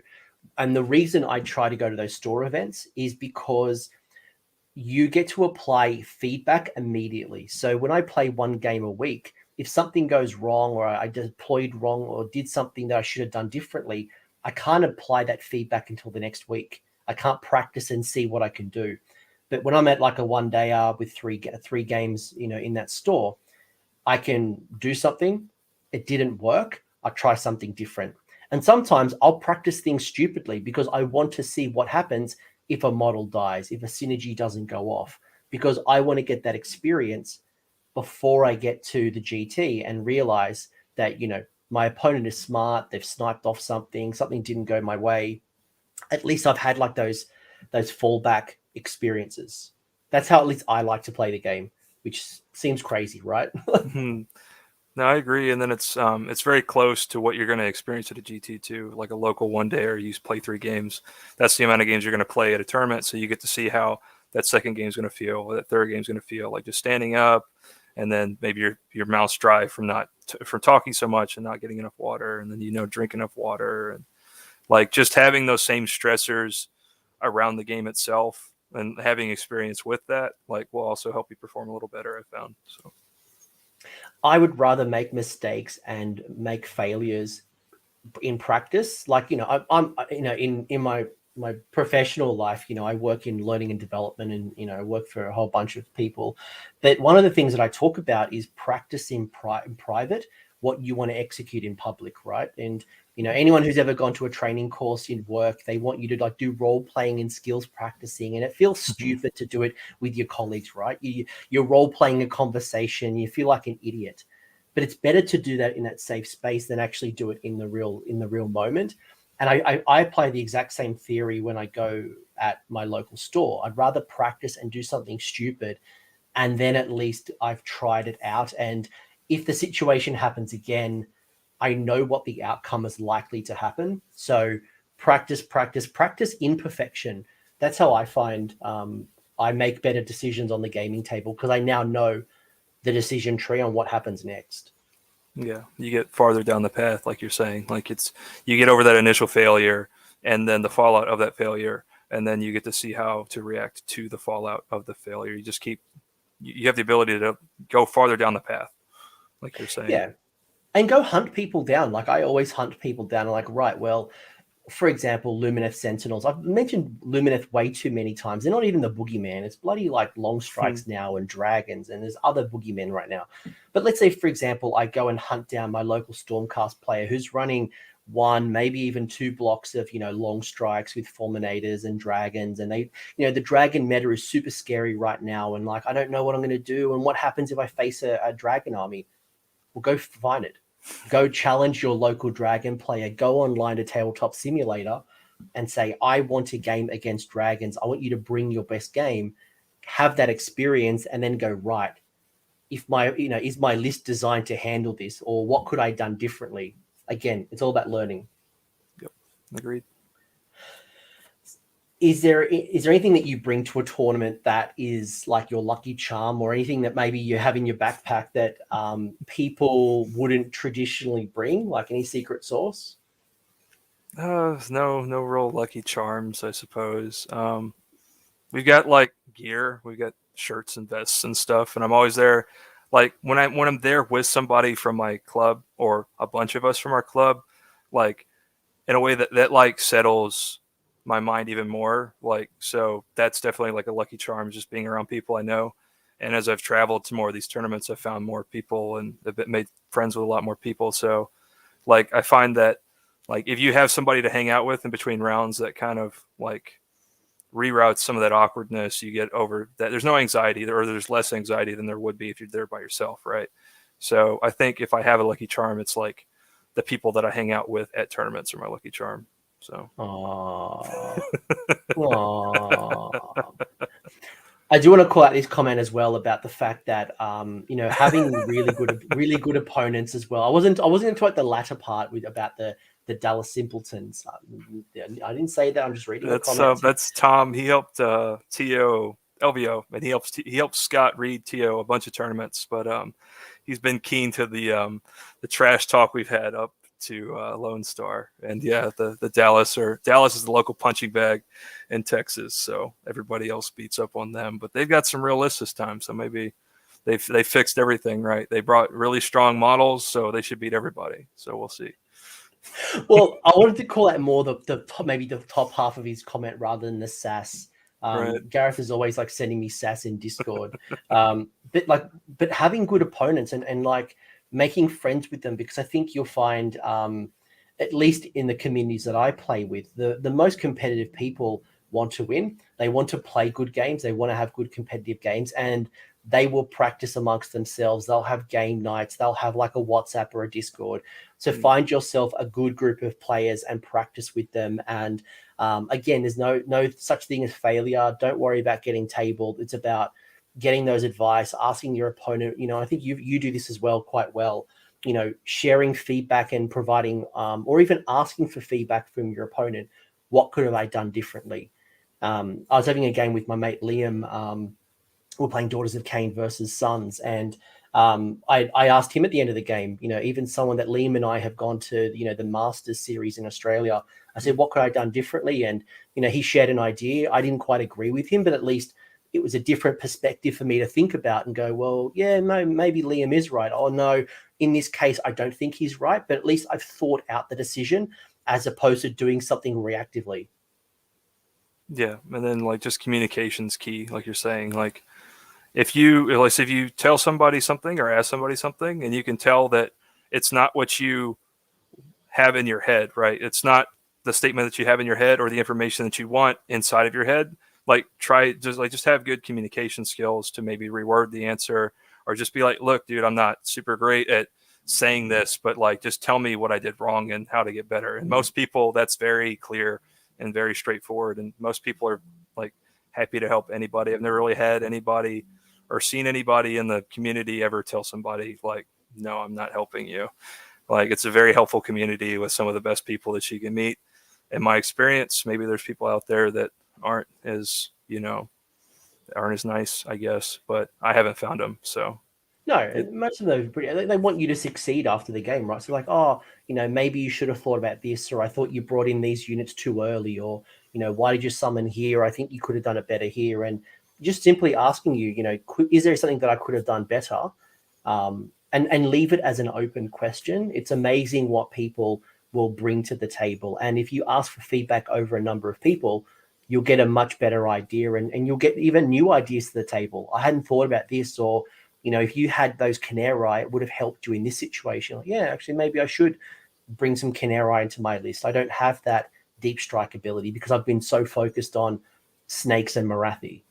and the reason I try to go to those store events is because you get to apply feedback immediately. So when I play one game a week, if something goes wrong, or I deployed wrong, or did something that I should have done differently, I can't apply that feedback until the next week. I can't practice and see what I can do. But when I'm at a one-day with three games, in that store, I can do something. It didn't work. I'll try something different. And sometimes I'll practice things stupidly because I want to see what happens if a model dies, if a synergy doesn't go off, because I want to get that experience before I get to the GT and realize that, my opponent is smart. They've sniped off something didn't go my way. At least I've had those fallback experiences. That's how at least I like to play the game, which seems crazy, right? No, I agree. And then it's very close to what you're going to experience at a GT too, like a local one day, or you play 3 games. That's the amount of games you're going to play at a tournament. So you get to see how that second game is going to feel, or that third game is going to feel, just standing up, and then maybe your mouth's dry from from talking so much and not getting enough water, and then drink enough water, and just having those same stressors around the game itself and having experience with that will also help you perform a little better, I found. So I would rather make mistakes and make failures in practice. I'm in my professional life, I work in learning and development, and I work for a whole bunch of people. But one of the things that I talk about is practice in private what you want to execute in public, right? And anyone who's ever gone to a training course in work, they want you to do role playing and skills practicing, and it feels stupid to do it with your colleagues, right? You're role playing a conversation, you feel like an idiot. But it's better to do that in that safe space than actually do it in the real moment. And I apply the exact same theory when I go at my local store. I'd rather practice and do something stupid, and then at least I've tried it out. And if the situation happens again, I know what the outcome is likely to happen. So practice imperfection. That's how I find I make better decisions on the gaming table, because I now know the decision tree on what happens next. Yeah, you get farther down the path, like you're saying. Like you get over that initial failure, and then the fallout of that failure, and then you get to see how to react to the fallout of the failure. You just you have the ability to go farther down the path, like you're saying. Yeah, and go hunt people down. Like I always hunt people down. I'm like, right, well, for example, Lumineth Sentinels. I've mentioned Lumineth way too many times. They're not even the boogeyman. It's bloody like long strikes now and dragons, and there's other boogeymen right now. But let's say, for example, I go and hunt down my local Stormcast player who's running 1, maybe even 2 blocks of, long strikes with Fulminators and dragons. And they, the dragon meta is super scary right now. And like, I don't know what I'm going to do. And what happens if I face a dragon army? Well, go find it. Go challenge your local dragon player. Go online to Tabletop Simulator and say, I want a game against dragons. I want you to bring your best game, have that experience, and then go, right, if is my list designed to handle this, or what could I have done differently? Again, it's all about learning. Yep, agreed. Is there anything that you bring to a tournament that is like your lucky charm, or anything that maybe you have in your backpack that people wouldn't traditionally bring, like any secret sauce? No real lucky charms, I suppose. We've got like gear, we've got shirts and vests and stuff, and I'm always there. Like when I'm there with somebody from my club, or a bunch of us from our club, like in a way that like settles my mind even more. Like, so that's definitely like a lucky charm, just being around people I know. And as I've traveled to more of these tournaments, I've found more people and I've made friends with a lot more people. So like, I find that like, if you have somebody to hang out with in between rounds, that kind of like reroutes some of that awkwardness. You get over that. There's no anxiety, or there's less anxiety than there would be if you're there by yourself. Right. So I think if I have a lucky charm, it's like the people that I hang out with at tournaments are my lucky charm. So, I do want to call out this comment as well about the fact that having really good opponents as well. I wasn't going to talk the latter part about the Dallas Simpletons. I didn't say that. I'm just reading the comments. That's Tom. He helped TO LVO, and he helped Scott read TO a bunch of tournaments, but he's been keen to the trash talk we've had up to Lone Star. And yeah, the Dallas is the local punching bag in Texas, so everybody else beats up on them. But they've got some real lists this time, so maybe they fixed everything right. They brought really strong models, so they should beat everybody. So we'll see. Well, I wanted to call out more maybe the top half of his comment rather than the sass. Right. Gareth is always like sending me sass in Discord, but having good opponents and like making friends with them, because I think you'll find, at least in the communities that I play with, the most competitive people want to win. They want to play good games. They want to have good competitive games, and they will practice amongst themselves. They'll have game nights. They'll have like a WhatsApp or a Discord. So find yourself a good group of players and practice with them. And again, there's no such thing as failure. Don't worry about getting tabled. It's about getting those advice, asking your opponent. I think you do this as well quite well. Sharing feedback and providing, or even asking for feedback from your opponent. What could have I done differently? I was having a game with my mate Liam. We're playing Daughters of Cain versus Sons, and I asked him at the end of the game, even someone that Liam and I have gone to, the Masters series in Australia. I said, what could I have done differently? And, he shared an idea. I didn't quite agree with him, but at least it was a different perspective for me to think about and go, well, yeah, maybe Liam is right. Oh, no, in this case, I don't think he's right, but at least I've thought out the decision as opposed to doing something reactively. Yeah. And then like just communication's key, like you're saying, like, if you tell somebody something or ask somebody something and you can tell that it's not what you have in your head, right? It's not the statement that you have in your head or the information that you want inside of your head. Like just have good communication skills to maybe reword the answer, or just be like, look, dude, I'm not super great at saying this, but like, just tell me what I did wrong and how to get better. And most people, that's very clear and very straightforward. And most people are like happy to help anybody. I've never really had anybody or seen anybody in the community ever tell somebody like, no, I'm not helping you. Like, it's a very helpful community with some of the best people that you can meet. In my experience, maybe there's people out there that aren't as nice, I guess, but I haven't found them. So no, most of them they want you to succeed after the game, right? So like, oh, maybe you should have thought about this, or I thought you brought in these units too early, or why did you summon here? I think you could have done it better here, and just simply asking you, is there something that I could have done better? And leave it as an open question. It's amazing what people will bring to the table, and if you ask for feedback over a number of people, you'll get a much better idea, and you'll get even new ideas to the table. I hadn't thought about this, or if you had those Canary, it would have helped you in this situation. Like, yeah, actually, maybe I should bring some Canary into my list. I don't have that deep strike ability because I've been so focused on Snakes and Marathi.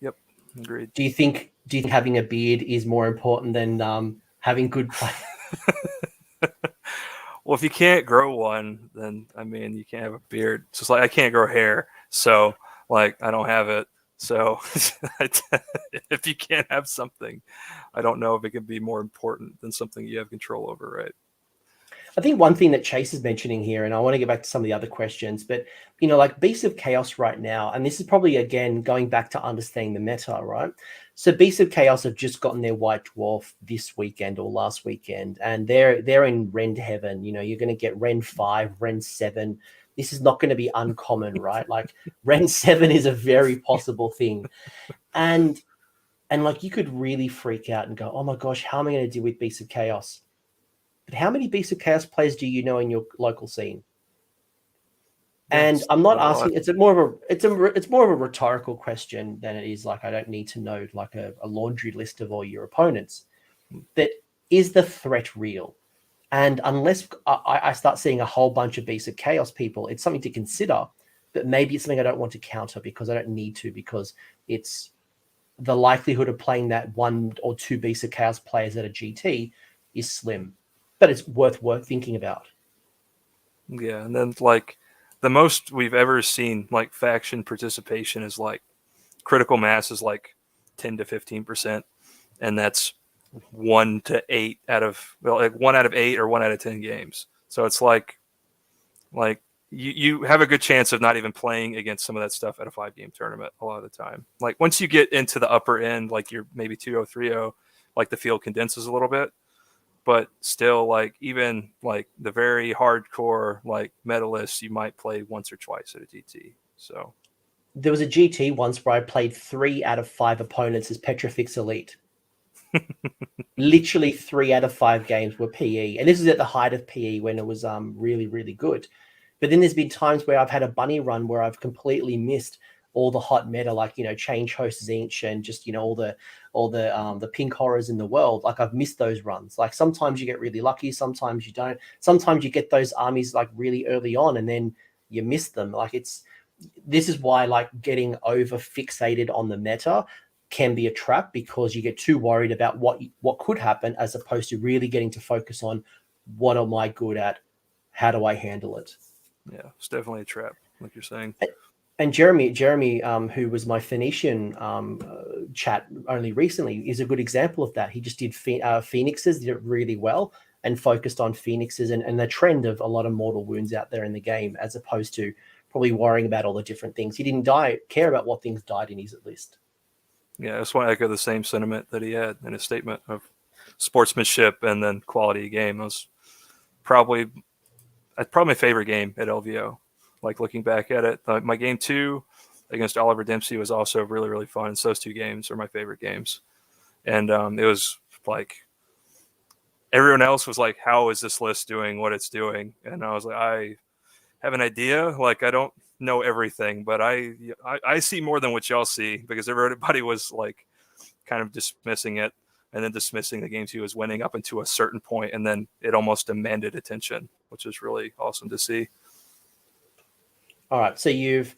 Yep, agreed. Do you think having a beard is more important than having good play? Well, if you can't grow one, then you can't have a beard. It's just like I can't grow hair, so like I don't have it. So if you can't have something, I don't know if it can be more important than something you have control over, right? I think one thing that Chase is mentioning here, and I want to get back to some of the other questions, but like Beasts of Chaos right now, and this is probably again going back to understanding the meta, right? So Beasts of Chaos have just gotten their White Dwarf this weekend or last weekend, and they're in Rend heaven. You're going to get Rend 5, Rend 7. This is not going to be uncommon, right? Like Rend 7 is a very possible thing. And like you could really freak out and go, oh my gosh, how am I going to deal with Beasts of Chaos? But how many Beasts of Chaos players do you know in your local scene? And I'm not asking, it's more of a rhetorical question than it is like, I don't need to know like a laundry list of all your opponents. But is the threat real? And unless I start seeing a whole bunch of Beasts of Chaos people, it's something to consider, but maybe it's something I don't want to counter because I don't need to, because it's the likelihood of playing that 1 or 2 Beasts of Chaos players at a GT is slim, but it's worth thinking about. Yeah, and then like the most we've ever seen like faction participation is like critical mass is like 10 to 15%, and that's 1 to 8 out of 1 out of 8 or 1 out of 10 games. So it's like you have a good chance of not even playing against some of that stuff at a 5-game tournament a lot of the time. Like once you get into the upper end, like you're maybe 2-0, 3-0, like the field condenses a little bit, but still like even like the very hardcore like medalists you might play once or twice at a GT. So there was a GT once where I played 3 out of 5 opponents as Petrifix Elite. Literally 3 out of 5 games were PE, and this is at the height of PE when it was really, really good. But then there's been times where I've had a bunny run where I've completely missed all the hot meta, like Change Host Zinch and just all the pink horrors in the world. Like I've missed those runs. Like sometimes you get really lucky, sometimes you don't. Sometimes you get those armies like really early on, and then you miss them. Like this is why like getting over fixated on the meta can be a trap, because you get too worried about what could happen as opposed to really getting to focus on what am I good at, how do I handle it. Yeah, it's definitely a trap, like you're saying. And Jeremy, who was my Phoenician chat only recently, is a good example of that. He just did Phoenixes, did it really well, and focused on Phoenixes and the trend of a lot of mortal wounds out there in the game, as opposed to probably worrying about all the different things. He didn't care about what things died in his list. Yeah, that's why I echo the same sentiment that he had in his statement of sportsmanship and then quality of game. It was probably my favorite game at LVO. Like looking back at it, my game 2 against Oliver Dempsey was also really, really fun. So those 2 games are my favorite games. And it was like everyone else was like, how is this list doing what it's doing? And I was like, I have an idea. Like I don't know everything, but I see more than what y'all see, because everybody was like kind of dismissing it and then dismissing the games he was winning up into a certain point, and then it almost demanded attention, which is really awesome to see. All right, so you've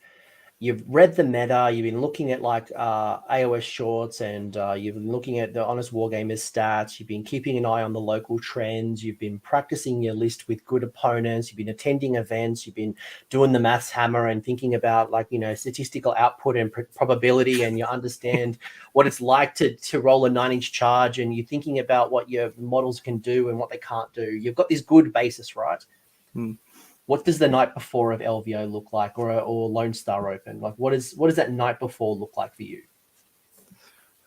you've read the meta, you've been looking at like AOS shorts, and you've been looking at the Honest Wargamers stats, you've been keeping an eye on the local trends, you've been practicing your list with good opponents, you've been attending events, you've been doing the maths hammer and thinking about like, statistical output and probability, and you understand what it's like to roll a 9-inch charge, and you're thinking about what your models can do and what they can't do. You've got this good basis, right? What does the night before of LVO look like, or Lone Star Open? Like, what does that night before look like for you?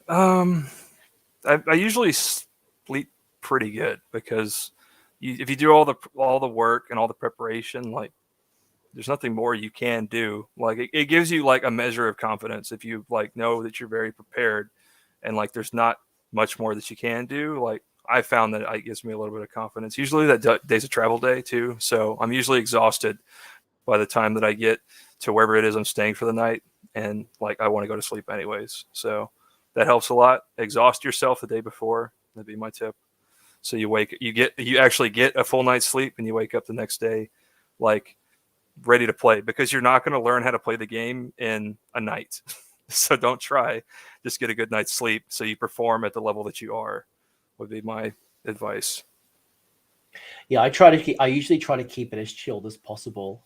I usually sleep pretty good, because if you do all the work and all the preparation, like there's nothing more you can do. Like it gives you like a measure of confidence if you like know that you're very prepared, and like there's not much more that you can do. Like I found that it gives me a little bit of confidence. Usually that day's a travel day too, so I'm usually exhausted by the time that I get to wherever it is I'm staying for the night, and like I want to go to sleep anyways. So that helps a lot. Exhaust yourself the day before. That'd be my tip. So you actually get a full night's sleep, and you wake up the next day like ready to play, because you're not going to learn how to play the game in a night. So don't try. Just get a good night's sleep so you perform at the level that you are, would be my advice. Yeah, I usually try to keep it as chilled as possible,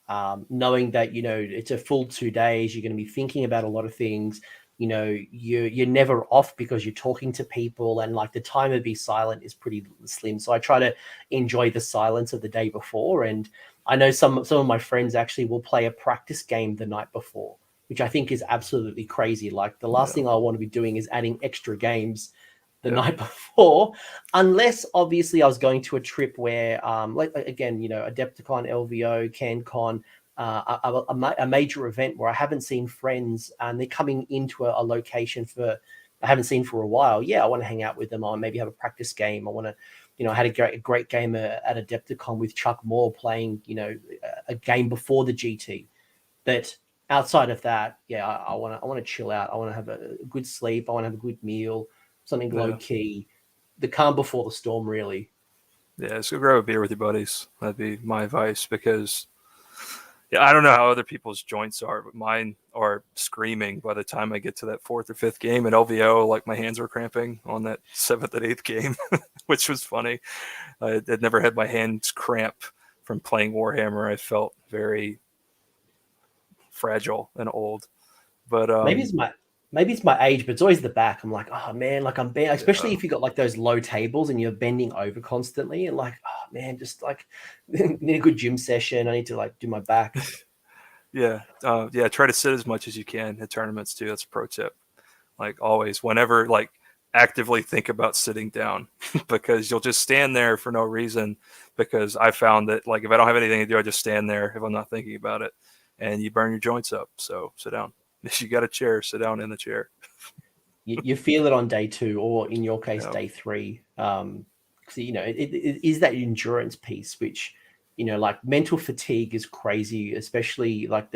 knowing that, it's a full 2 days. You're going to be thinking about a lot of things. You're never off because you're talking to people, and like the time to be silent is pretty slim. So I try to enjoy the silence of the day before. And I know some of my friends actually will play a practice game the night before, which I think is absolutely crazy. Like the last thing I want to be doing is adding extra games the night before, unless obviously I was going to a trip where, like again, Adepticon, LVO, CanCon, a major event where I haven't seen friends and they're coming into a location I haven't seen for a while. Yeah, I want to hang out with them. I maybe have a practice game. I want to, I had a great game at Adepticon with Chuck Moore playing, a game before the GT. But outside of that, yeah, I want to chill out. I want to have a good sleep. I want to have a good meal, something low key, the calm before the storm, really. Yeah, so grab a beer with your buddies. That'd be my advice, because I don't know how other people's joints are, but mine are screaming by the time I get to that 4th or 5th game at LVO. Like my hands were cramping on that 7th and 8th game, which was funny. I had never had my hands cramp from playing Warhammer. I felt very fragile and old. But maybe it's my age, but it's always the back. I'm like, oh man, like I'm bending, especially if you got like those low tables and you're bending over constantly, and like, oh man, just like need a good gym session. I need to like do my back. Try to sit as much as you can at tournaments too. That's a pro tip. Like always, whenever like actively think about sitting down, because you'll just stand there for no reason. Because I found that like if I don't have anything to do, I just stand there if I'm not thinking about it, and you burn your joints up. So sit down. If you got a chair, sit down in the chair. You feel it on day 2, or in your case, day 3. Because it is that endurance piece, which, like mental fatigue is crazy, especially like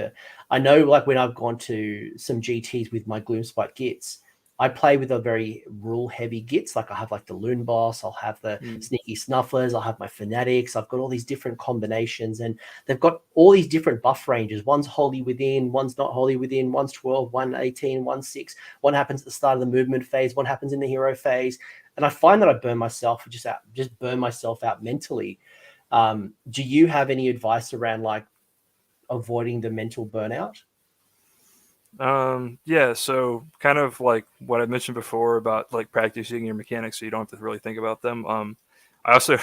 I know like when I've gone to some GTs with my Gloomspite Gits, I play with a very rule heavy Gits. Like I have like the Loon Boss, I'll have the Sneaky Snufflers, I'll have my Fanatics. I've got all these different combinations, and they've got all these different buff ranges. One's wholly within, one's not wholly within, one's 12, one 18, one 6. One happens at the start of the movement phase, one happens in the hero phase. And I find that I burn myself out mentally. Do you have any advice around like avoiding the mental burnout? So kind of like what I mentioned before about like practicing your mechanics so you don't have to really think about them. I also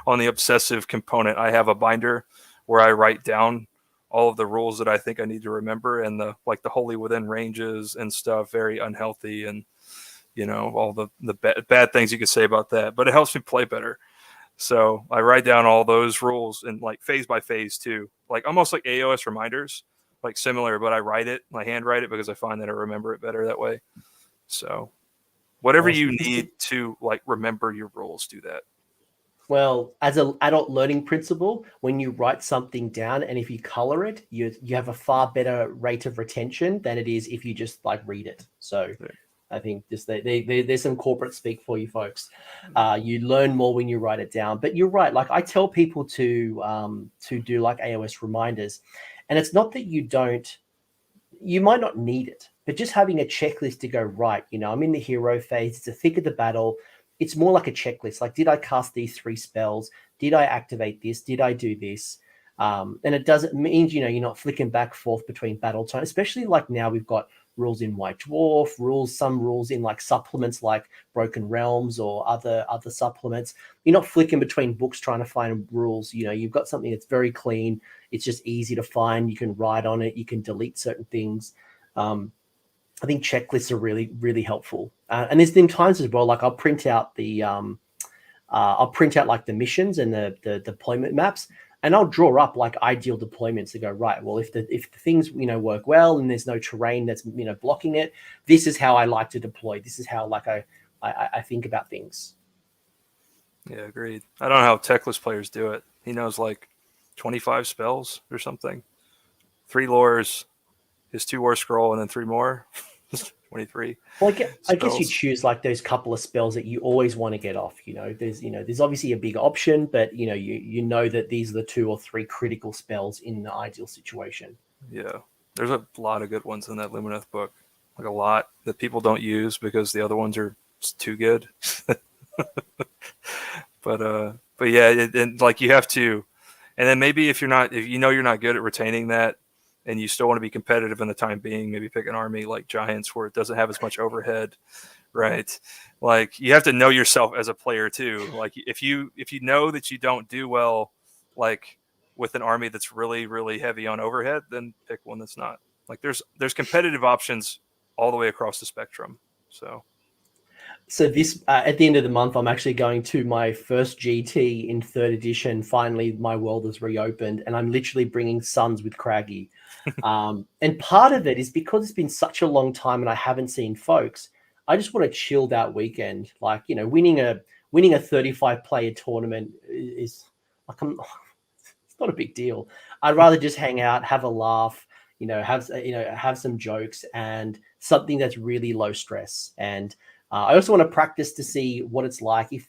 on the obsessive component, I have a binder where I write down all of the rules that I think I need to remember, and the wholly within ranges and stuff, very unhealthy, and all the bad things you could say about that, but it helps me play better. So I write down all those rules, and like phase by phase too, like almost like AOS reminders, like similar, but I handwrite it because I find that I remember it better that way. So whatever you need to like remember your rules, do that. Well, as an adult learning principle, when you write something down and if you color it, you have a far better rate of retention than it is if you just like read it. So I think just there's some corporate speak for you folks. You learn more when you write it down. But you're right. Like I tell people to do like AOS reminders, and it's not that you don't you might not need it, but just having a checklist to go, right, I'm in the hero phase, it's the thick of the battle. It's more like a checklist. Like, did I cast these 3 spells? Did I activate this? Did I do this? And it doesn't mean, you're not flicking back forth between battle time, especially like now we've got rules in White Dwarf, some rules in like supplements like Broken Realms or other supplements. You're not flicking between books trying to find rules. You've got something that's very clean. It's just easy to find. You can write on it. You can delete certain things. I think checklists are really, really helpful. And there's been times as well, like I'll print out like the missions and the deployment maps, and I'll draw up like ideal deployments to go, right, well, if the things, work well and there's no terrain that's, blocking it, this is how I like to deploy. This is how like I think about things. Yeah, agreed. I don't know how techless players do it. He knows like 25 spells or something. 3 lores, his 2 war scroll, and then 3 more. 23. Well, I guess you choose like those couple of spells that you always want to get off. There's obviously a big option, but you know that these are the 2 or 3 critical spells in the ideal situation. Yeah, there's a lot of good ones in that Lumineth book, like a lot that people don't use because the other ones are too good. but yeah, and like you have to, and then maybe if you're not good at retaining that, and you still want to be competitive in the time being, maybe pick an army like Giants where it doesn't have as much overhead, right? Like you have to know yourself as a player too. Like if you know that you don't do well, like with an army that's really, really heavy on overhead, then pick one that's not. Like there's competitive options all the way across the spectrum. So this at the end of the month, I'm actually going to my first GT in 3rd edition. Finally, my world has reopened, and I'm literally bringing Sons with Craggy. And part of it is because it's been such a long time and I haven't seen folks. I just want a chilled out weekend. Like, winning a 35 player tournament is like, it's not a big deal. I'd rather just hang out, have a laugh, have some jokes and something that's really low stress. And I also want to practice to see what it's like if,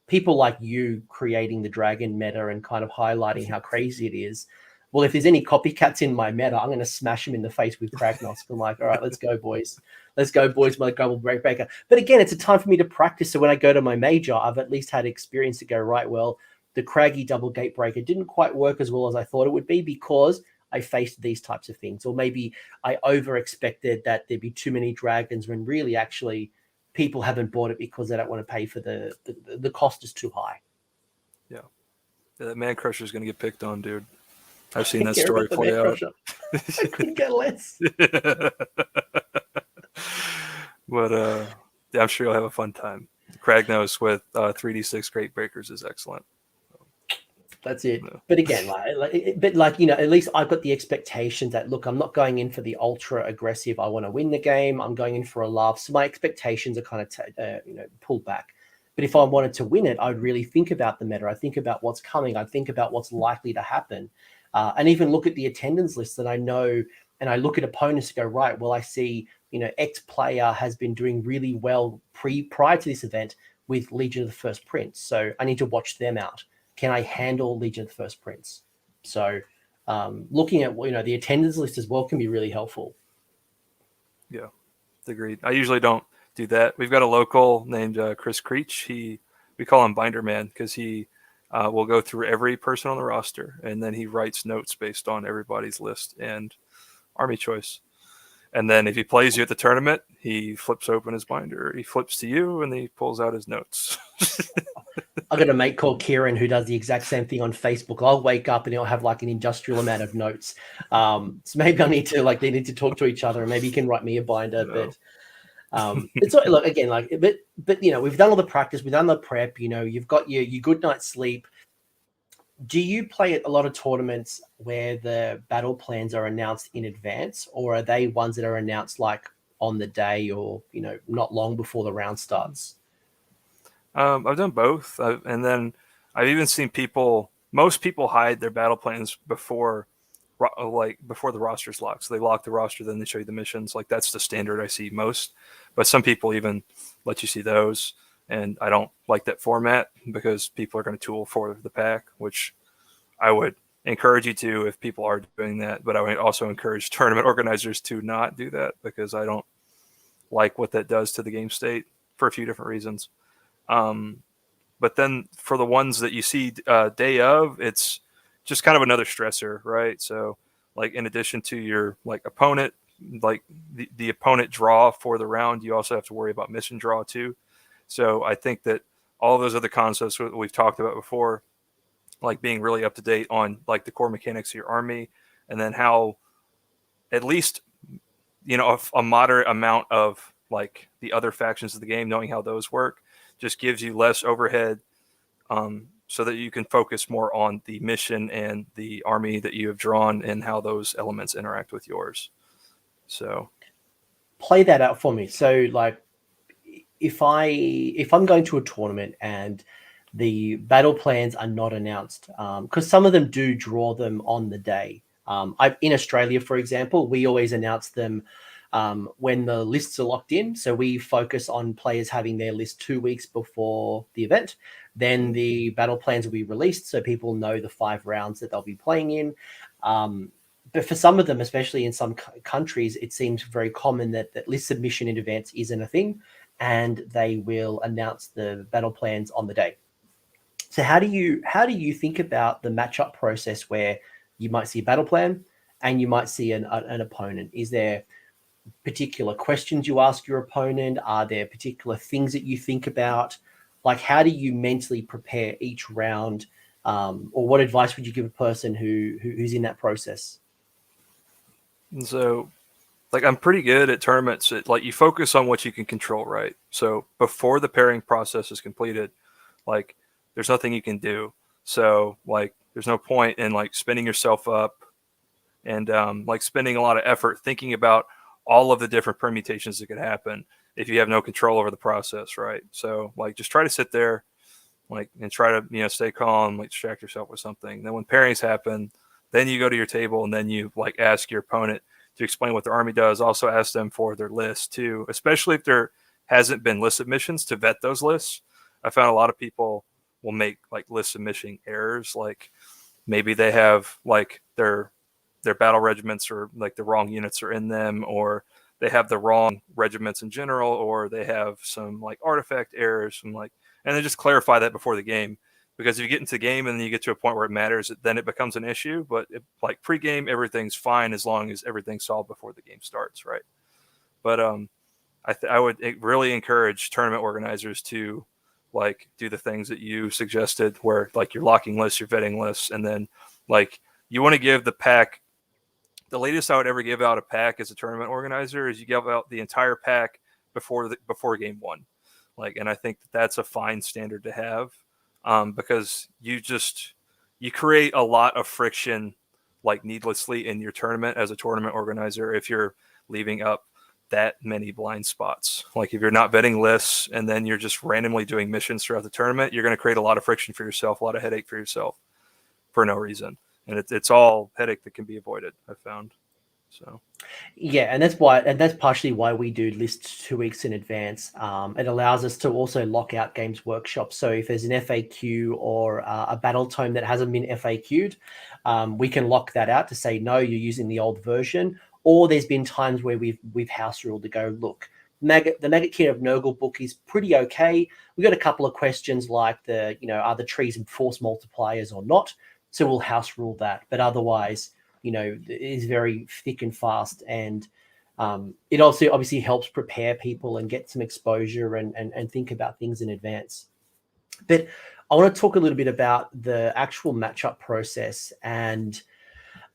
people like you creating the dragon meta and kind of highlighting how crazy it is. Well, if there's any copycats in my meta, I'm going to smash them in the face with Kragnos. I'm like, all right, let's go, boys. Let's go, boys, my global breaker. But again, it's a time for me to practice. So when I go to my major, I've at least had experience to go, right, well, the Craggy double gate breaker didn't quite work as well as I thought it would be because I faced these types of things. Or maybe I over-expected that there'd be too many dragons when really actually people haven't bought it because they don't want to pay for the cost is too high. Yeah, that Man Crusher is going to get picked on, dude. I've seen that story play out. I couldn't get less. But yeah, I'm sure you'll have a fun time. Kragnos with 3d6 Great Breakers is excellent. That's it. Yeah. But again, at least I've got the expectation that, look, I'm not going in for the ultra aggressive. I want to win the game. I'm going in for a laugh. So my expectations are kind of, pulled back. But if I wanted to win it, I'd really think about the meta. I'd think about what's coming. I'd think about what's likely to happen. And even look at the attendance list that I know, and I look at opponents to go, right, well, I see, X player has been doing really well prior to this event with Legion of the First Prince. So I need to watch them out. Can I handle Legion of the First Prince? So looking at, the attendance list as well can be really helpful. Yeah, agreed. I usually don't do that. We've got a local named Chris Creech. We call him Binder Man because he will go through every person on the roster, and then he writes notes based on everybody's list and army choice. And then if he plays you at the tournament, he flips open his binder. He flips to you, and he pulls out his notes. I've got a mate called Kieran who does the exact same thing on Facebook. I'll wake up and he'll have like an industrial amount of notes. So maybe they need to talk to each other, and maybe he can write me a binder. No. But it's look again, but we've done all the practice, we've done the prep. You've got your good night's sleep. Do you play a lot of tournaments where the battle plans are announced in advance, or are they ones that are announced like on the day or not long before the round starts? I've done both, and then I've even seen most people hide their battle plans before the roster's locked. So they lock the roster, then they show you the missions. Like that's the standard I see most. But some people even let you see those, and I don't like that format because people are going to tool for the pack, which I would encourage you to if people are doing that. But I would also encourage tournament organizers to not do that, because I don't like what that does to the game state for a few different reasons. But then for the ones that you see day of, it's just kind of another stressor, right? So like in addition to your like opponent, like the opponent draw for the round, you also have to worry about mission draw too. So I think that all of those other concepts that we've talked about before, like being really up to date on like the core mechanics of your army, and then how at least, you know, a moderate amount of like the other factions of the game, knowing how those work, just gives you less overhead, so that you can focus more on the mission and the army that you have drawn and how those elements interact with yours. So play that out for me. So like if I'm going to a tournament and the battle plans are not announced, because some of them do draw them on the day. In Australia, for example, we always announce them when the lists are locked in. So we focus on players having their list 2 weeks before the event. Then the battle plans will be released so people know the 5 rounds that they'll be playing in. But for some of them, especially in some countries, it seems very common that list submission in advance isn't a thing, and they will announce the battle plans on the day. So how do you think about the matchup process where you might see a battle plan and you might see an opponent? Is there particular questions you ask your opponent? Are there particular things that you think about? Like, how do you mentally prepare each round? Or what advice would you give a person who's in that process? And so, like, I'm pretty good at tournaments. Like, you focus on what you can control, right? So before the pairing process is completed, like, there's nothing you can do. So, like, there's no point in, like, spinning yourself up and, like, spending a lot of effort thinking about all of the different permutations that could happen if you have no control over the process, right? So, like, just try to sit there, like, and try to, you know, stay calm, like, distract yourself with something. Then when pairings happen, then you go to your table and then you, like, ask your opponent to explain what their army does. Also ask them for their list too, especially if there hasn't been list submissions to vet those lists. I found a lot of people will make like list submission errors. Like maybe they have like their battle regiments or like the wrong units are in them, or they have the wrong regiments in general, or they have some like artifact errors from like, and then just clarify that before the game. Because if you get into the game and then you get to a point where it matters, then it becomes an issue. But like pre-game, everything's fine as long as everything's solved before the game starts, right? But I would really encourage tournament organizers to like do the things that you suggested, where like you're locking lists, you're vetting lists, and then like you want to give the pack. The latest I would ever give out a pack as a tournament organizer is you give out the entire pack before game one. Like, and I think that's a fine standard to have. Because you create a lot of friction like needlessly in your tournament as a tournament organizer if you're leaving up that many blind spots. Like if you're not vetting lists and then you're just randomly doing missions throughout the tournament, you're going to create a lot of friction for yourself, a lot of headache for yourself for no reason. And it's all headache that can be avoided, I found. So yeah, and that's partially why we do lists 2 weeks in advance. It allows us to also lock out Games Workshop. So if there's an FAQ or a battle tome that hasn't been FAQ'd, we can lock that out to say no, you're using the old version. Or there's been times where we've house ruled to go, look, the Maggot King of Nurgle book is pretty okay. We got a couple of questions like are the trees and force multipliers or not? So we'll house rule that. But otherwise, it is very thick and fast, and it also obviously helps prepare people and get some exposure and think about things in advance. But I want to talk a little bit about the actual matchup process. And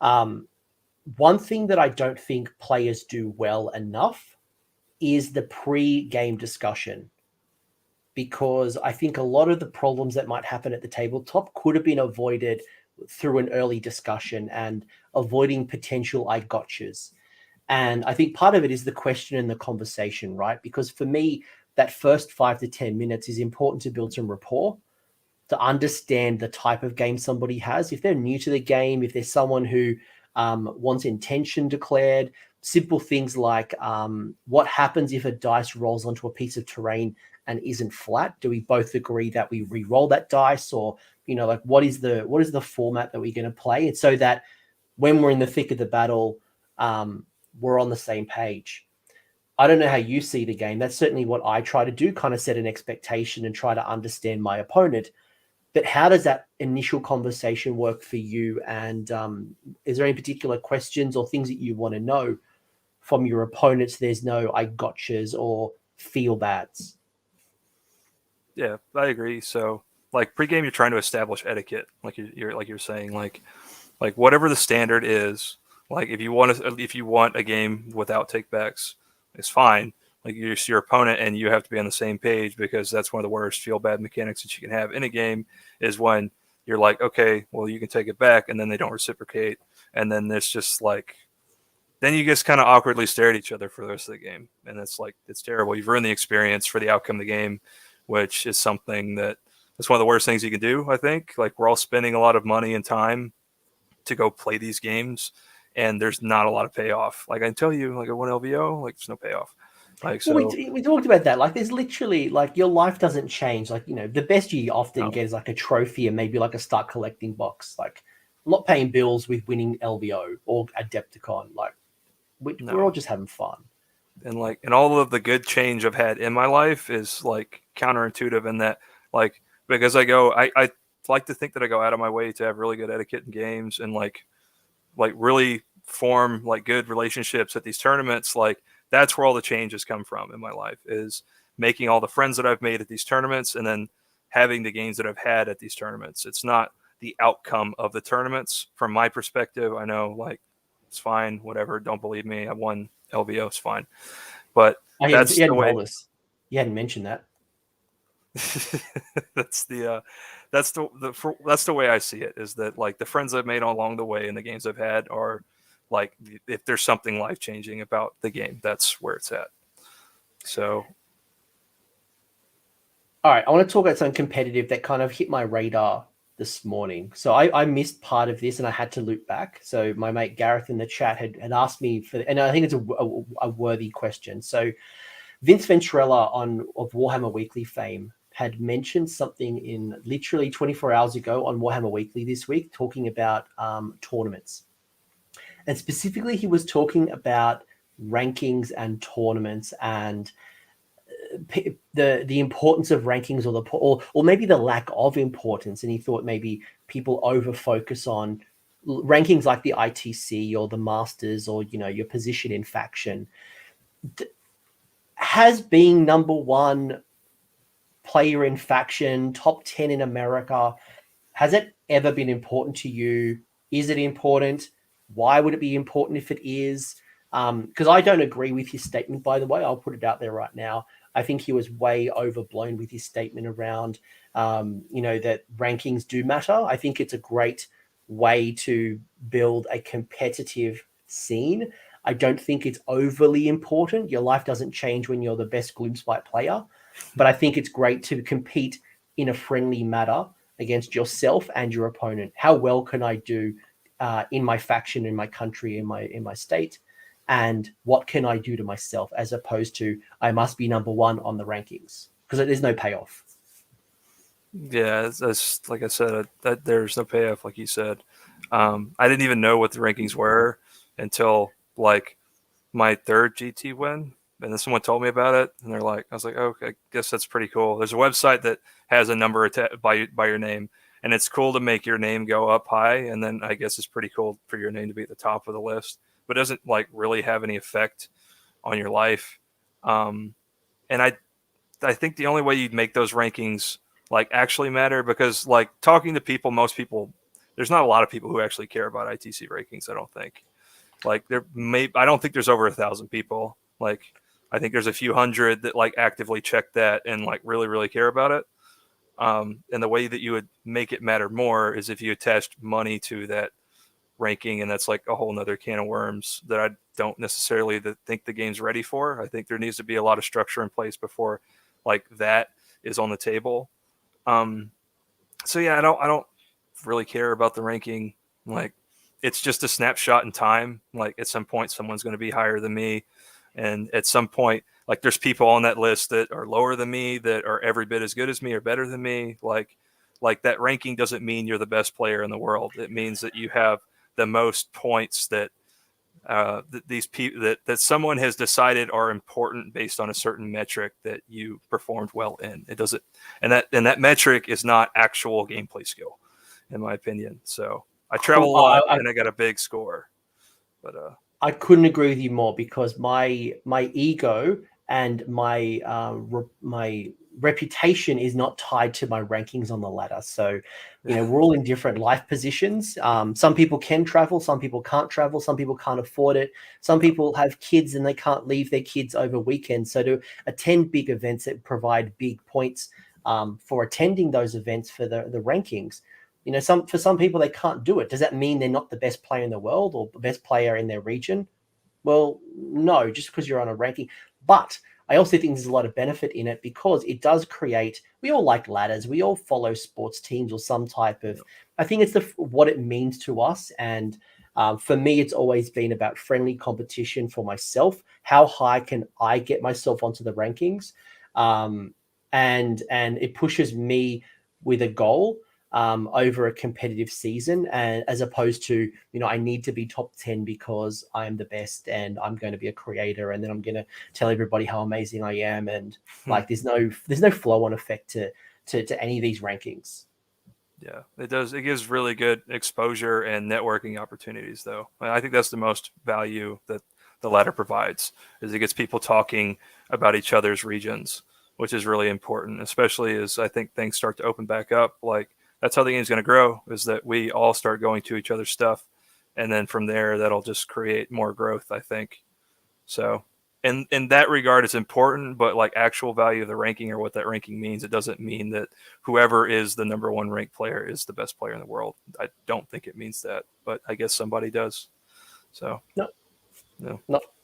one thing that I don't think players do well enough is the pre-game discussion, because I think a lot of the problems that might happen at the tabletop could have been avoided through an early discussion and avoiding potential I gotchas. And I think part of it is the question and the conversation, right? Because for me, that first 5 to 10 minutes is important to build some rapport, to understand the type of game somebody has. If they're new to the game, if there's someone who wants intention declared, simple things like what happens if a dice rolls onto a piece of terrain and isn't flat? Do we both agree that we re-roll that dice, or like what is the format that we're going to play, and so that when we're in the thick of the battle, we're on the same page? I don't know how you see the game. That's certainly what I try to do, kind of set an expectation and try to understand my opponent. But how does that initial conversation work for you? And is there any particular questions or things that you want to know from your opponents? There's no I gotchas or feel bads. Yeah, I agree. So like pregame, you're trying to establish etiquette, like you're saying, like whatever the standard is. Like if you want a game without takebacks, it's fine. Like you're your opponent, and you have to be on the same page, because that's one of the worst feel bad mechanics that you can have in a game, is when you're like, okay, well, you can take it back, and then they don't reciprocate, and then it's just like, then you just kind of awkwardly stare at each other for the rest of the game, and it's terrible. You've ruined the experience for the outcome of the game, which is something that's one of the worst things you can do. I think like we're all spending a lot of money and time to go play these games, and there's not a lot of payoff. Like I can tell you, like I won LVO, like there's no payoff. Like so, we talked about that. Like there's literally like your life doesn't change. Like the best you often get is like a trophy and maybe like a start collecting box. Like I'm not paying bills with winning LVO or Adepticon. Like we're all just having fun. And all of the good change I've had in my life is like counterintuitive in that, like, because I like to think that I go out of my way to have really good etiquette in games, and like really form like good relationships at these tournaments. Like that's where all the changes come from in my life, is making all the friends that I've made at these tournaments, and then having the games that I've had at these tournaments. It's not the outcome of the tournaments. From my perspective, I know like it's fine, whatever. Don't believe me. I won LVO, it's fine. But that's the way. You hadn't mentioned that. that's the way I see it, is that like the friends I've made along the way and the games I've had are like, if there's something life changing about the game, that's where it's at. So, all right, I want to talk about something competitive that kind of hit my radar this morning. So I missed part of this and I had to loop back. So my mate Gareth in the chat had asked me and I think it's a worthy question. So Vince Venturella of Warhammer Weekly fame had mentioned something in literally 24 hours ago on Warhammer Weekly this week, talking about tournaments. And specifically, he was talking about rankings and tournaments and the importance of rankings, or maybe the lack of importance. And he thought maybe people over focus on rankings like the ITC or the Masters, or your position in faction. Has being number one player in faction, top 10 in America, has it ever been important to you? Is it important? Why would it be important if it is? Because I don't agree with his statement, by the way. I'll put it out there right now. I think he was way overblown with his statement around, that rankings do matter. I think it's a great way to build a competitive scene. I don't think it's overly important. Your life doesn't change when you're the best Gloomspite player, but I think it's great to compete in a friendly manner against yourself and your opponent. How well can I do in my faction, in my country, in my state? And what can I do to myself, as opposed to I must be number one on the rankings, because there's no payoff. Yeah, that's like I said, that there's no payoff, like you said. I didn't even know what the rankings were until like my third GT win, and then someone told me about it, and I was like, oh, I guess that's pretty cool. There's a website that has a number by your name, and it's cool to make your name go up high, and then I guess it's pretty cool for your name to be at the top of the list, but it doesn't like really have any effect on your life. And I think the only way you'd make those rankings like actually matter, because like talking to people, most people, there's not a lot of people who actually care about ITC rankings. I don't think. Like I don't think there's over 1,000 people. Like I think there's a few hundred that like actively check that and like really, really care about it. And the way that you would make it matter more is if you attached money to that ranking, and that's like a whole nother can of worms that I don't necessarily think the game's ready for. I think there needs to be a lot of structure in place before like that is on the table. So yeah, I don't really care about the ranking. Like it's just a snapshot in time. Like at some point someone's going to be higher than me, And at some point, like there's people on that list that are lower than me that are every bit as good as me or better than me. Like that ranking doesn't mean you're the best player in the world. It means that you have the most points that these people that someone has decided are important based on a certain metric that you performed well in. It doesn't, and that metric is not actual gameplay skill, in my opinion. So I travel a lot and I got a big score, but I couldn't agree with you more, because my ego and my reputation is not tied to my rankings on the ladder. So, we're all in different life positions. Some people can travel, some people can't travel, some people can't afford it. Some people have kids and they can't leave their kids over weekends. So to attend big events that provide big points for attending those events for the rankings, for some people, they can't do it. Does that mean they're not the best player in the world or the best player in their region? Well, no, just because you're on a ranking. But I also think there's a lot of benefit in it, because it does create, we all like ladders. We all follow sports teams or some type of, I think it's what it means to us. And for me, it's always been about friendly competition for myself. How high can I get myself onto the rankings? And it pushes me with a goal over a competitive season, and as opposed to, I need to be top 10 because I'm the best and I'm going to be a creator, and then I'm going to tell everybody how amazing I am. And like, there's no flow on effect to any of these rankings. Yeah, it does. It gives really good exposure and networking opportunities, though. I think that's the most value that the ladder provides, is it gets people talking about each other's regions, which is really important, especially as I think things start to open back up. Like, that's how the game's going to grow, is that we all start going to each other's stuff. And then from there, that'll just create more growth, I think. So in that regard, it's important, but like actual value of the ranking or what that ranking means, it doesn't mean that whoever is the number one ranked player is the best player in the world. I don't think it means that, but I guess somebody does. So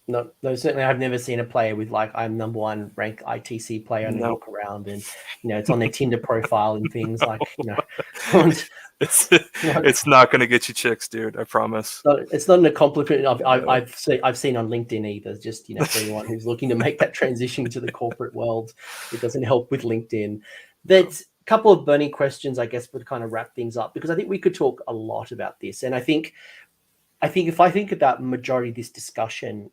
No, certainly I've never seen a player with like, I'm number one ranked ITC player, and they look around and, it's on their Tinder profile and things like, it's not going to get you chicks, dude. I promise. It's not an accomplishment I've seen on LinkedIn either. Just, for anyone who's looking to make that transition to the corporate world, it doesn't help with LinkedIn. There's a couple of burning questions, I guess, would kind of wrap things up, because I think we could talk a lot about this. And I think if I think about majority of this discussion,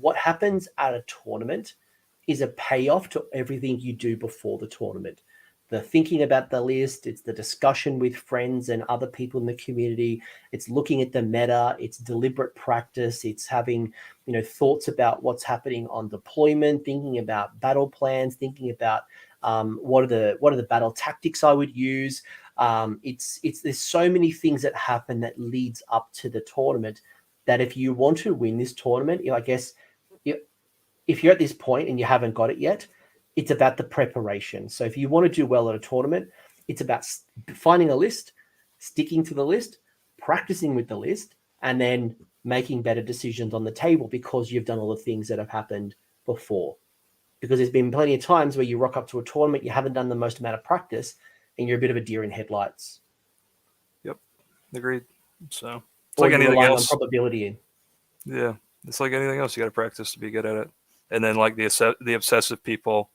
what happens at a tournament is a payoff to everything you do before the tournament. The thinking about the list, it's the discussion with friends and other people in the community, it's looking at the meta, it's deliberate practice, it's having, thoughts about what's happening on deployment, thinking about battle plans, thinking about what are the battle tactics I would use. There's so many things that happen that leads up to the tournament, that if you want to win this tournament, I guess if you're at this point and you haven't got it yet, it's about the preparation. So if you want to do well at a tournament, it's about finding a list, sticking to the list, practicing with the list, and then making better decisions on the table, because you've done all the things that have happened before. Because there's been plenty of times where you rock up to a tournament, you haven't done the most amount of practice, and you're a bit of a deer in headlights. Yep, agreed. So it's like anything else. On probability in. Yeah, it's like anything else. You got to practice to be good at it, and then like the obsessive people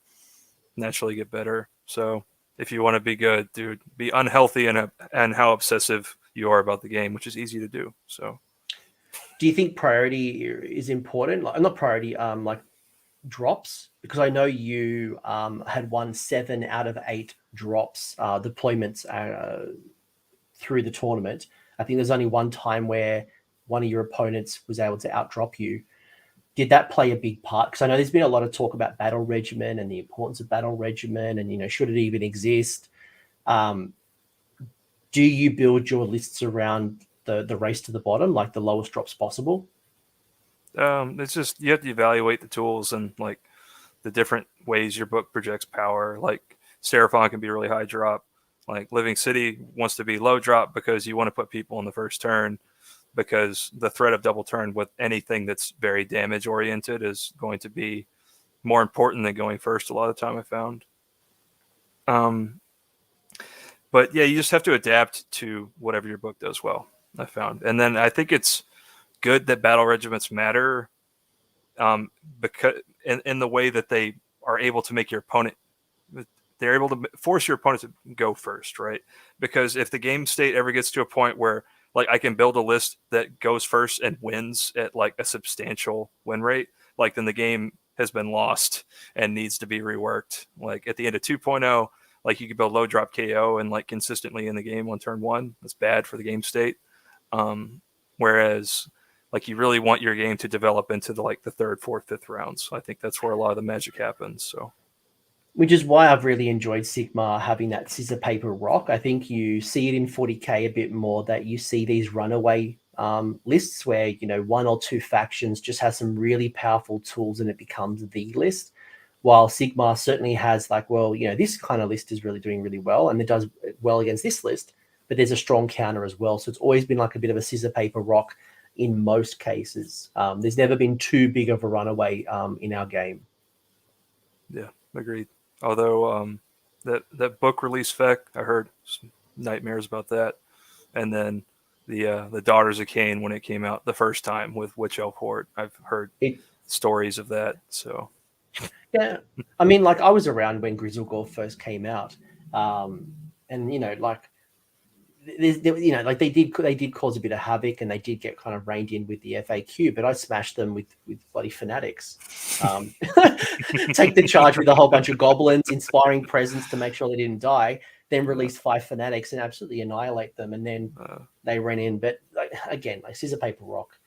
naturally get better. So if you want to be good, dude, be unhealthy and how obsessive you are about the game, which is easy to do. So, do you think priority is important? Like, not priority, like drops, because I know you had won 7 out of 8 drops deployments through the tournament. I think there's only one time where one of your opponents was able to outdrop you. Did that play a big part? Because I know there's been a lot of talk about battle regimen and the importance of battle regimen, and should it even exist? Do you build your lists around the race to the bottom, like the lowest drops possible? It's just, you have to evaluate the tools and like the different ways your book projects power. Like Seraphon can be really high drop. Like Living City wants to be low drop because you want to put people on the first turn, because the threat of double turn with anything that's very damage oriented is going to be more important than going first a lot of the time, I found. But yeah, you just have to adapt to whatever your book does well, I found. And then I think it's good that battle regiments matter because in the way that they are able to make your opponent, they're able to force your opponent to go first, right? Because if the game state ever gets to a point where like I can build a list that goes first and wins at like a substantial win rate, like then the game has been lost and needs to be reworked. Like at the end of 2.0, like you could build low drop KO and like consistently in the game on turn 1. That's bad for the game state. Whereas like you really want your game to develop into the like the 3rd, 4th, 5th rounds. I think that's where a lot of the magic happens. So, which is why I've really enjoyed Sigma having that scissor paper rock. I think you see it in 40k a bit more, that you see these runaway lists where, you know, 1 or 2 factions just has some really powerful tools and it becomes the list. While Sigma certainly has like, well, you know, this kind of list is really doing really well and it does well against this list, but there's a strong counter as well. So it's always been like a bit of a scissor paper rock in most cases. There's never been too big of a runaway in our game. Yeah, agreed. Although that book release spec, I heard some nightmares about that. And then the Daughters of Cain when it came out the first time with Witch Elf Horde, I've heard stories of that. So yeah, I mean, like I was around when Grizzlegore first came out, and you know, like you know, like they did cause a bit of havoc and they did get kind of reined in with the FAQ, but I smashed them with bloody fanatics. Take the charge with a whole bunch of goblins, inspiring presence to make sure they didn't die, then release 5 fanatics and absolutely annihilate them, and then they ran in. But like, again, like scissor paper rock.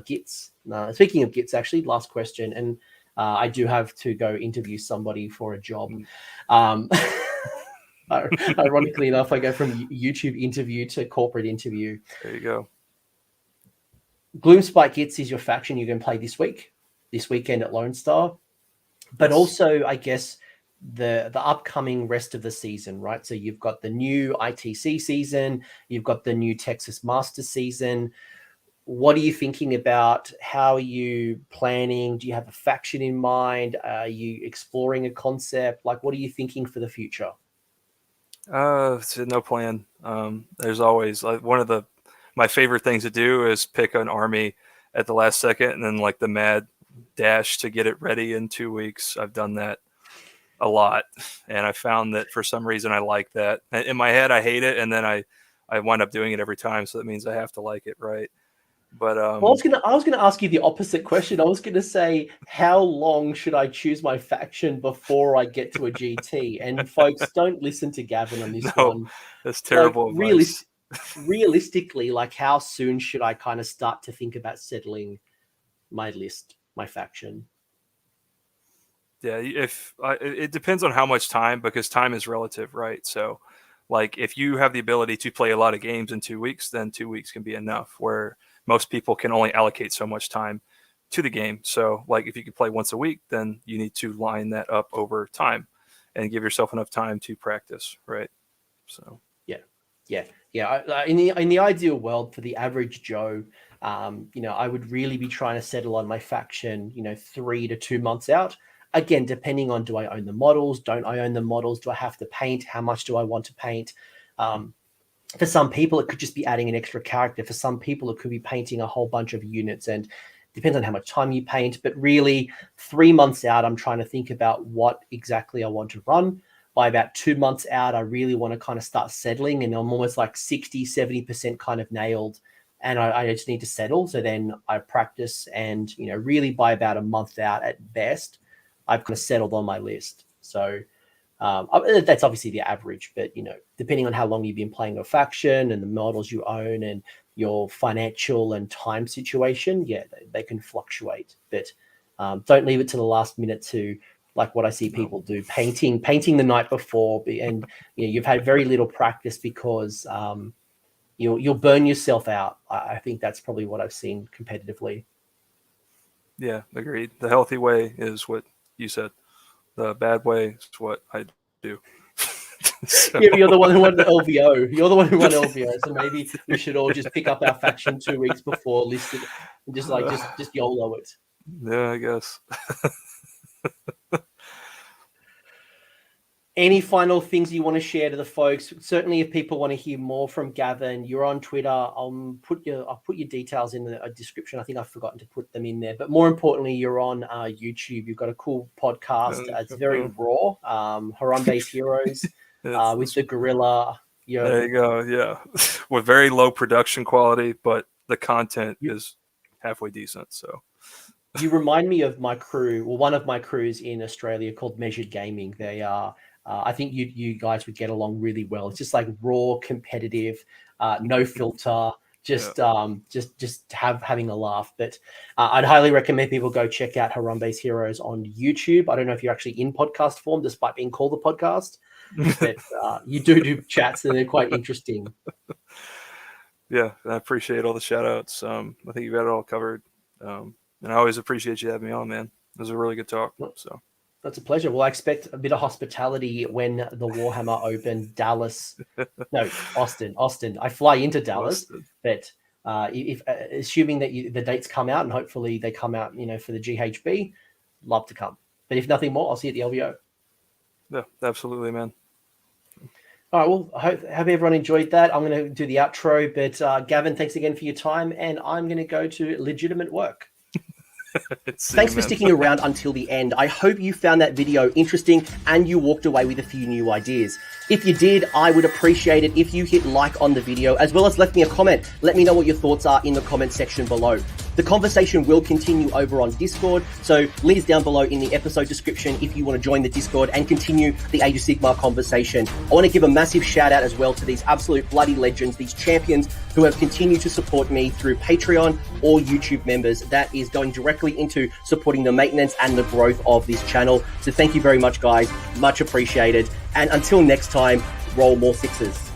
Gits. Speaking of Gits, actually, last question, and I do have to go interview somebody for a job. Ironically enough, I go from YouTube interview to corporate interview. There you go. Gloomspite Gits is your faction you're going to play this weekend at Lone Star, but also I guess the upcoming rest of the season, right? So you've got the new ITC season, you've got the new Texas Masters season. What are you thinking about? How are you planning? Do you have a faction in mind? Are you exploring a concept? Like, what are you thinking for the future? No plan. There's always like one of my favorite things to do is pick an army at the last second and then like the mad dash to get it ready in 2 weeks. I've done that a lot, and I found that for some reason I like that. In my head, I hate it, and then I wind up doing it every time. So that means I have to like it, right? But well, I was gonna ask you the opposite question. I was gonna say, how long should I choose my faction before I get to a GT? And folks, don't listen to Gavin on this one. That's terrible advice. Realistically, like how soon should I kind of start to think about settling my list, my faction? Yeah, it depends on how much time, because time is relative, right? So, like if you have the ability to play a lot of games in 2 weeks, then 2 weeks can be enough. Where most people can only allocate so much time to the game. So like if you can play once a week, then you need to line that up over time and give yourself enough time to practice, right? So yeah. In the ideal world for the average Joe, you know, I would really be trying to settle on my faction, you know, 3 to 2 months out. Again, depending on, do I own the models? Don't I own the models? Do I have to paint? How much do I want to paint? For some people, it could just be adding an extra character. For some people, it could be painting a whole bunch of units, and depends on how much time you paint. But really, 3 months out, I'm trying to think about what exactly I want to run. By about 2 months out, I really want to kind of start settling, and I'm almost like 60, 70% kind of nailed, and I just need to settle. So then I practice, and, you know, really by about a month out at best, I've kind of settled on my list. So that's obviously the average, but, you know, depending on how long you've been playing a faction and the models you own and your financial and time situation, yeah, they can fluctuate. But don't leave it to the last minute to, like what I see people do, painting the night before, and, you know, you've had very little practice because you'll burn yourself out. I think that's probably what I've seen competitively. Yeah, agreed. The healthy way is what you said. The bad way is what I do. So. Yeah, but you're the one who won the LVO. You're the one who won LVO. So maybe we should all just pick up our faction 2 weeks before, list it, and just YOLO it. Yeah, I guess. Any final things you want to share to the folks? Certainly, if people want to hear more from Gavin, you're on Twitter. I'll put your details in the description. I think I've forgotten to put them in there. But more importantly, you're on YouTube. You've got a cool podcast. It's very raw. Harambe's Heroes with the gorilla. There you go. Yeah, with very low production quality, but the content is halfway decent. So. You remind me of my crew, well, one of my crews in Australia called Measured Gaming. They are, I think you guys would get along really well. It's just like raw, competitive, no filter, just having a laugh. But I'd highly recommend people go check out Harambe's Heroes on YouTube. I don't know if you're actually in podcast form, despite being called a podcast, but you do chats and they're quite interesting. Yeah, I appreciate all the shout outs. I think you've got it all covered. And I always appreciate you having me on, man. It was a really good talk. So that's a pleasure. Well, I expect a bit of hospitality when the Warhammer Open Austin. I fly into Dallas, but if assuming that the dates come out and hopefully they come out, for the GHB, love to come. But if nothing more, I'll see you at the LVO. Yeah, absolutely, man. All right, well, I hope everyone enjoyed that. I'm going to do the outro, but Gavin, thanks again for your time, and I'm going to go to legitimate work. Thanks for sticking around until the end. I hope you found that video interesting and you walked away with a few new ideas. If you did, I would appreciate it if you hit like on the video, as well as left me a comment. Let me know what your thoughts are in the comment section below. The conversation will continue over on Discord, so links down below in the episode description if you want to join the Discord and continue the Age of Sigmar conversation. I want to give a massive shout out as well to these absolute bloody legends, these champions who have continued to support me through Patreon or YouTube members. That is going directly into supporting the maintenance and the growth of this channel. So thank you very much, guys. Much appreciated. And until next time, roll more sixes.